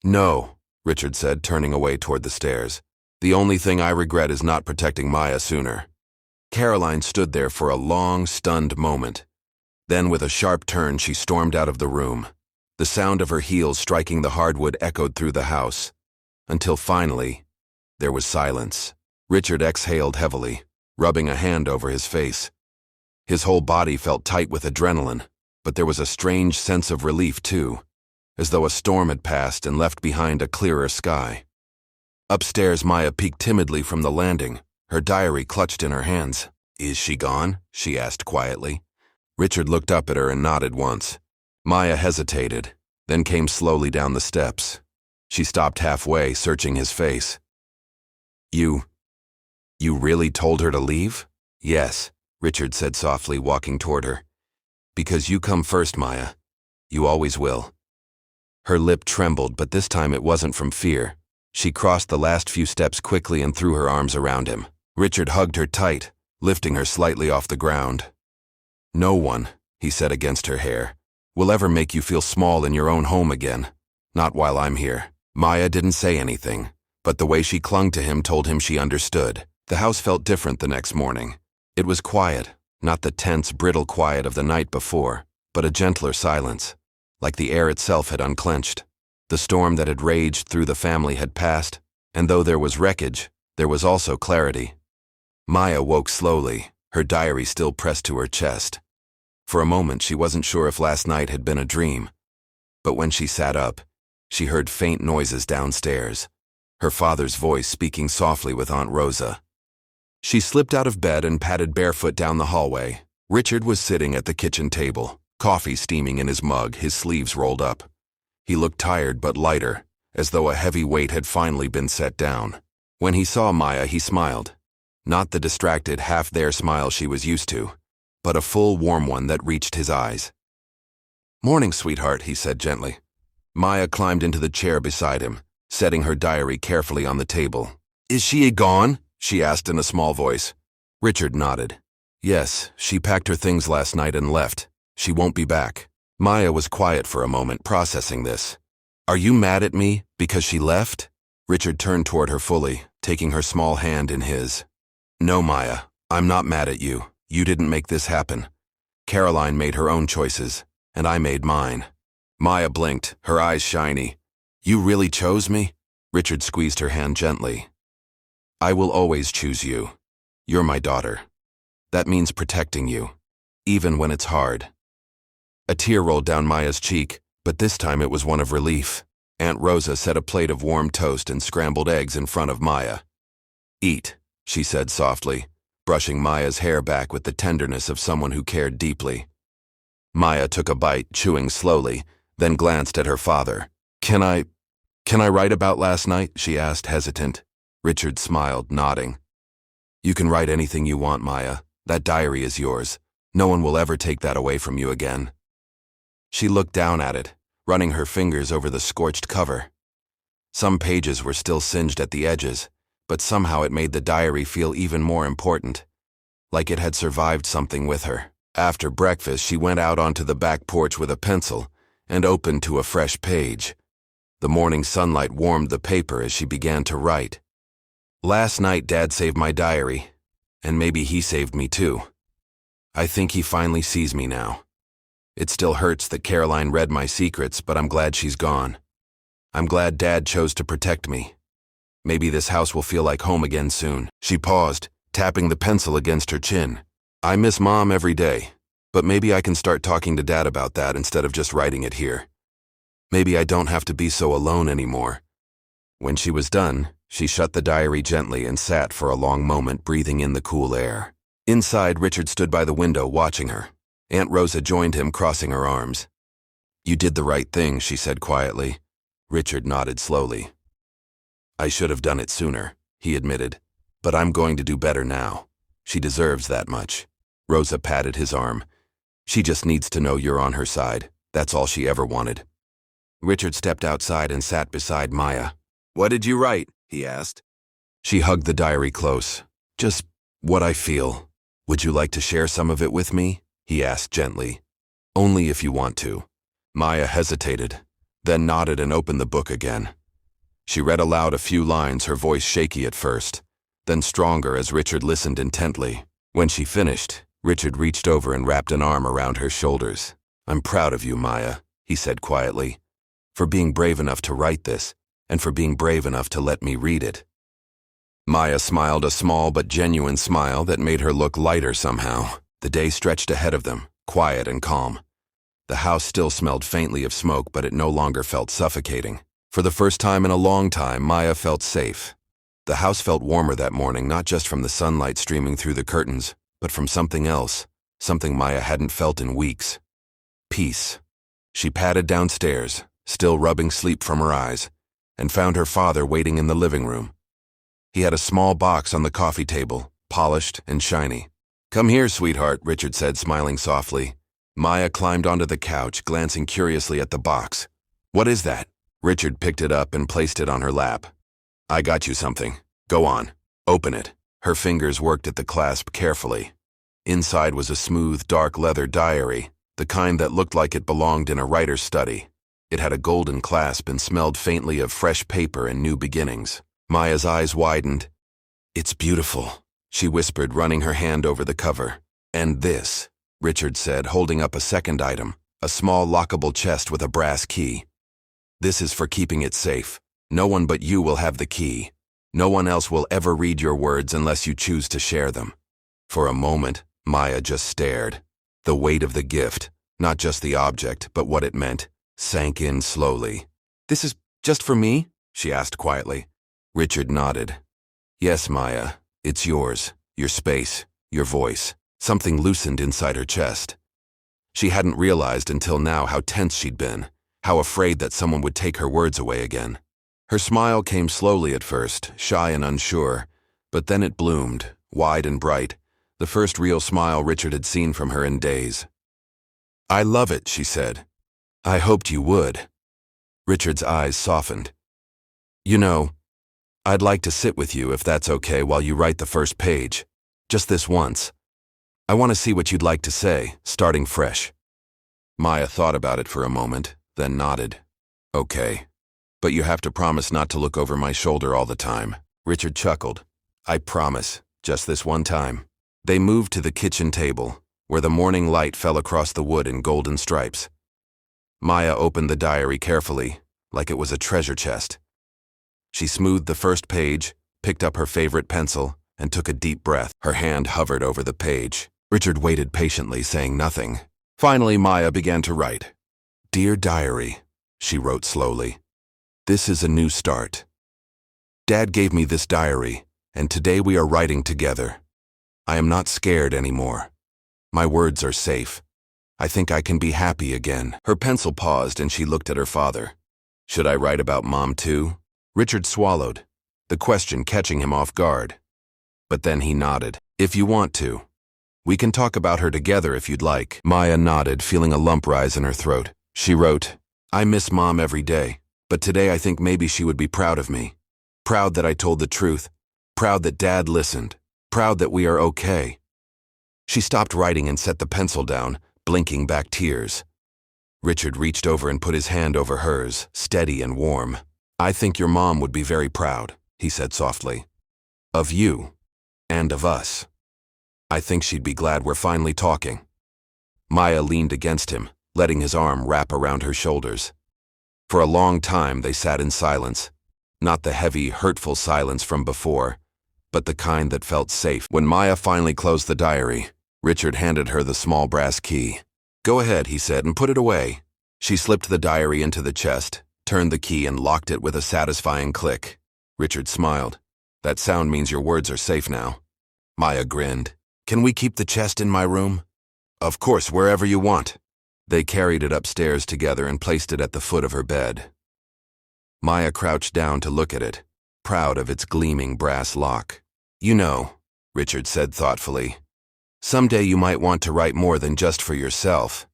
"No," Richard said, turning away toward the stairs. "The only thing I regret is not protecting Maya sooner." Caroline stood there for a long, stunned moment. Then with a sharp turn, she stormed out of the room. The sound of her heels striking the hardwood echoed through the house. Until finally, there was silence. Richard exhaled heavily, rubbing a hand over his face. His whole body felt tight with adrenaline, but there was a strange sense of relief too, as though a storm had passed and left behind a clearer sky. Upstairs, Maya peeked timidly from the landing, her diary clutched in her hands. "Is she gone?" she asked quietly. Richard looked up at her and nodded once. Maya hesitated, then came slowly down the steps. She stopped halfway, searching his face. You really told her to leave?" "Yes," Richard said softly, walking toward her. "Because you come first, Maya. You always will." Her lip trembled, but this time it wasn't from fear. She crossed the last few steps quickly and threw her arms around him. Richard hugged her tight, lifting her slightly off the ground. "No one," he said against her hair, "will ever make you feel small in your own home again. Not while I'm here." Maya didn't say anything, but the way she clung to him told him she understood. The house felt different the next morning. It was quiet, not the tense, brittle quiet of the night before, but a gentler silence, like the air itself had unclenched. The storm that had raged through the family had passed, and though there was wreckage, there was also clarity. Maya woke slowly, her diary still pressed to her chest. For a moment, she wasn't sure if last night had been a dream. But when she sat up, she heard faint noises downstairs, her father's voice speaking softly with Aunt Rosa. She slipped out of bed and padded barefoot down the hallway. Richard was sitting at the kitchen table, coffee steaming in his mug, his sleeves rolled up. He looked tired but lighter, as though a heavy weight had finally been set down. When he saw Maya, he smiled. Not the distracted, half-there smile she was used to, but a full, warm one that reached his eyes. "Morning, sweetheart," he said gently. Maya climbed into the chair beside him, setting her diary carefully on the table. "Is she gone?" she asked in a small voice. Richard nodded. "Yes, she packed her things last night and left. She won't be back." Maya was quiet for a moment, processing this. "Are you mad at me because she left?" Richard turned toward her fully, taking her small hand in his. "No, Maya, I'm not mad at you. You didn't make this happen. Caroline made her own choices, and I made mine." Maya blinked, her eyes shiny. "You really chose me?" Richard squeezed her hand gently. "I will always choose you. You're my daughter. That means protecting you, even when it's hard." A tear rolled down Maya's cheek, but this time it was one of relief. Aunt Rosa set a plate of warm toast and scrambled eggs in front of Maya. "Eat," she said softly, brushing Maya's hair back with the tenderness of someone who cared deeply. Maya took a bite, chewing slowly, then glanced at her father. Can I write about last night?" she asked, hesitant. Richard smiled, nodding. "You can write anything you want, Maya. That diary is yours. No one will ever take that away from you again." She looked down at it, running her fingers over the scorched cover. Some pages were still singed at the edges, but somehow it made the diary feel even more important, like it had survived something with her. After breakfast, she went out onto the back porch with a pencil and opened to a fresh page. The morning sunlight warmed the paper as she began to write. "Last night, Dad saved my diary, and maybe he saved me too. I think he finally sees me now. It still hurts that Caroline read my secrets, but I'm glad she's gone. I'm glad Dad chose to protect me. Maybe this house will feel like home again soon." She paused, tapping the pencil against her chin. "I miss Mom every day, but maybe I can start talking to Dad about that instead of just writing it here. Maybe I don't have to be so alone anymore." When she was done, she shut the diary gently and sat for a long moment, breathing in the cool air. Inside, Richard stood by the window, watching her. Aunt Rosa joined him, crossing her arms. "You did the right thing," she said quietly. Richard nodded slowly. "I should have done it sooner," he admitted, "but I'm going to do better now. She deserves that much." Rosa patted his arm. "She just needs to know you're on her side. That's all she ever wanted." Richard stepped outside and sat beside Maya. "What did you write?" he asked. She hugged the diary close. "Just what I feel. Would you like to share some of it with me?" he asked gently. "Only if you want to." Maya hesitated, then nodded and opened the book again. She read aloud a few lines, her voice shaky at first, then stronger as Richard listened intently. When she finished, Richard reached over and wrapped an arm around her shoulders. "I'm proud of you, Maya," he said quietly, "for being brave enough to write this, and for being brave enough to let me read it." Maya smiled, a small but genuine smile that made her look lighter somehow. The day stretched ahead of them, quiet and calm. The house still smelled faintly of smoke, but it no longer felt suffocating. For the first time in a long time, Maya felt safe. The house felt warmer that morning, not just from the sunlight streaming through the curtains, but from something else, something Maya hadn't felt in weeks. Peace. She padded downstairs, still rubbing sleep from her eyes, and found her father waiting in the living room. He had a small box on the coffee table, polished and shiny. "Come here, sweetheart," Richard said, smiling softly. Maya climbed onto the couch, glancing curiously at the box. "What is that?" Richard picked it up and placed it on her lap. "I got you something. Go on. Open it." Her fingers worked at the clasp carefully. Inside was a smooth, dark leather diary, the kind that looked like it belonged in a writer's study. It had a golden clasp and smelled faintly of fresh paper and new beginnings. Maya's eyes widened. "It's beautiful," she whispered, running her hand over the cover. "And this," Richard said, holding up a second item, a small lockable chest with a brass key. "This is for keeping it safe. No one but you will have the key. No one else will ever read your words unless you choose to share them." For a moment, Maya just stared. The weight of the gift, not just the object, but what it meant, sank in slowly. "This is just for me?" she asked quietly. Richard nodded. "Yes, Maya, it's yours, your space, your voice." Something loosened inside her chest. She hadn't realized until now how tense she'd been, how afraid that someone would take her words away again. Her smile came slowly at first, shy and unsure, but then it bloomed, wide and bright, the first real smile Richard had seen from her in days. "I love it," she said. "I hoped you would." Richard's eyes softened. "You know, I'd like to sit with you if that's okay while you write the first page. Just this once. I want to see what you'd like to say, starting fresh." Maya thought about it for a moment, then nodded. "Okay. But you have to promise not to look over my shoulder all the time." Richard chuckled. "I promise, just this one time." They moved to the kitchen table, where the morning light fell across the wood in golden stripes. Maya opened the diary carefully, like it was a treasure chest. She smoothed the first page, picked up her favorite pencil, and took a deep breath. Her hand hovered over the page. Richard waited patiently, saying nothing. Finally, Maya began to write. "Dear Diary," she wrote slowly. "This is a new start. Dad gave me this diary, and today we are writing together. I am not scared anymore. My words are safe. I think I can be happy again." Her pencil paused and she looked at her father. "Should I write about Mom too?" Richard swallowed, the question catching him off guard. But then he nodded. "If you want to. We can talk about her together if you'd like." Maya nodded, feeling a lump rise in her throat. She wrote, "I miss Mom every day, but today I think maybe she would be proud of me. Proud that I told the truth. Proud that Dad listened. Proud that we are okay." She stopped writing and set the pencil down, blinking back tears. Richard reached over and put his hand over hers, steady and warm. "I think your mom would be very proud," he said softly. "Of you. And of us. I think she'd be glad we're finally talking." Maya leaned against him, letting his arm wrap around her shoulders. For a long time they sat in silence, not the heavy, hurtful silence from before, but the kind that felt safe. When Maya finally closed the diary, Richard handed her the small brass key. "Go ahead," he said, "and put it away." She slipped the diary into the chest, turned the key and locked it with a satisfying click. Richard smiled. "That sound means your words are safe now." Maya grinned. "Can we keep the chest in my room?" "Of course, wherever you want." They carried it upstairs together and placed it at the foot of her bed. Maya crouched down to look at it, proud of its gleaming brass lock. "You know," Richard said thoughtfully, "someday you might want to write more than just for yourself.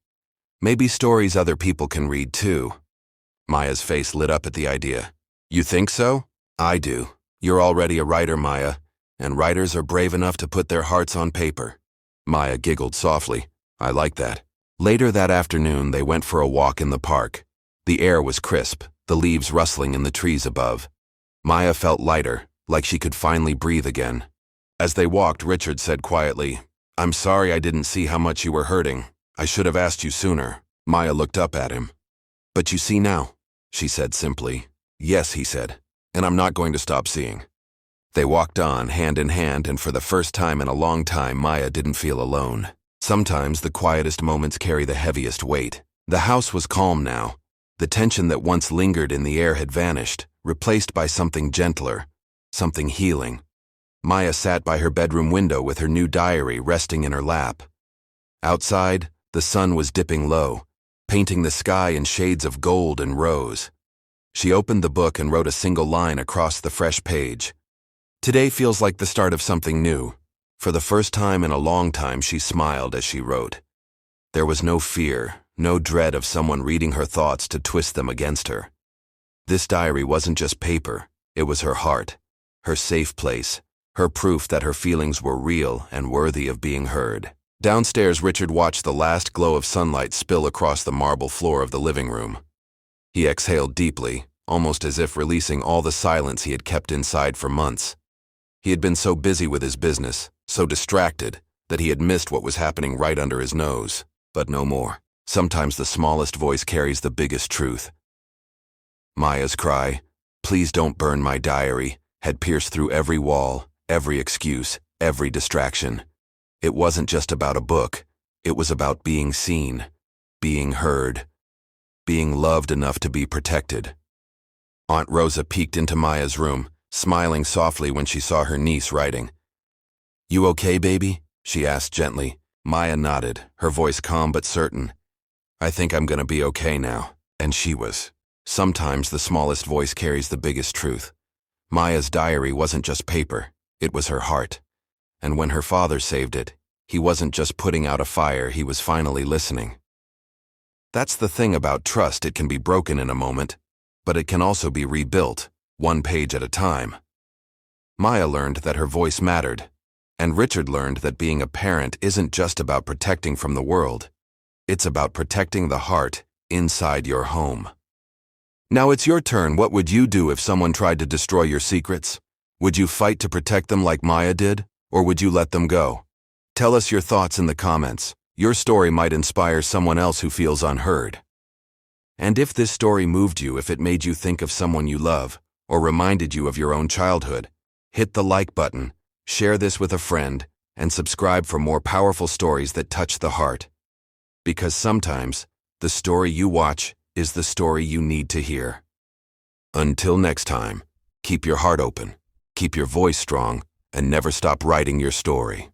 Maybe stories other people can read too." Maya's face lit up at the idea. "You think so?" "I do. You're already a writer, Maya, and writers are brave enough to put their hearts on paper." Maya giggled softly. "I like that." Later that afternoon, they went for a walk in the park. The air was crisp, the leaves rustling in the trees above. Maya felt lighter, like she could finally breathe again. As they walked, Richard said quietly, "I'm sorry I didn't see how much you were hurting. I should have asked you sooner." Maya looked up at him. "But you see now," she said simply. "Yes," he said, "and I'm not going to stop seeing." They walked on, hand in hand, and for the first time in a long time, Maya didn't feel alone. Sometimes the quietest moments carry the heaviest weight. The house was calm now. The tension that once lingered in the air had vanished, replaced by something gentler, something healing. Maya sat by her bedroom window with her new diary resting in her lap. Outside, the sun was dipping low, painting the sky in shades of gold and rose. She opened the book and wrote a single line across the fresh page. "Today feels like the start of something new." For the first time in a long time, she smiled as she wrote. There was no fear, no dread of someone reading her thoughts to twist them against her. This diary wasn't just paper, it was her heart, her safe place, her proof that her feelings were real and worthy of being heard. Downstairs, Richard watched the last glow of sunlight spill across the marble floor of the living room. He exhaled deeply, almost as if releasing all the silence he had kept inside for months. He had been so busy with his business, so distracted, that he had missed what was happening right under his nose. But no more. Sometimes the smallest voice carries the biggest truth. Maya's cry, "Please don't burn my diary," had pierced through every wall, every excuse, every distraction. It wasn't just about a book. It was about being seen, being heard, being loved enough to be protected. Aunt Rosa peeked into Maya's room, smiling softly when she saw her niece writing. "You okay, baby?" she asked gently. Maya nodded, her voice calm but certain. "I think I'm gonna be okay now." And she was. Sometimes the smallest voice carries the biggest truth. Maya's diary wasn't just paper, it was her heart. and when her father saved it, he wasn't just putting out a fire, he was finally listening. That's the thing about trust, it can be broken in a moment, but it can also be rebuilt, one page at a time. Maya learned that her voice mattered, and Richard learned that being a parent isn't just about protecting from the world. It's about protecting the heart inside your home. Now it's your turn. What would you do if someone tried to destroy your secrets? Would you fight to protect them like Maya did, or would you let them go? Tell us your thoughts in the comments. Your story might inspire someone else who feels unheard. And if this story moved you, if it made you think of someone you love, or reminded you of your own childhood, hit the like button, share this with a friend, and subscribe for more powerful stories that touch the heart. Because sometimes, the story you watch is the story you need to hear. Until next time, keep your heart open, keep your voice strong, and never stop writing your story.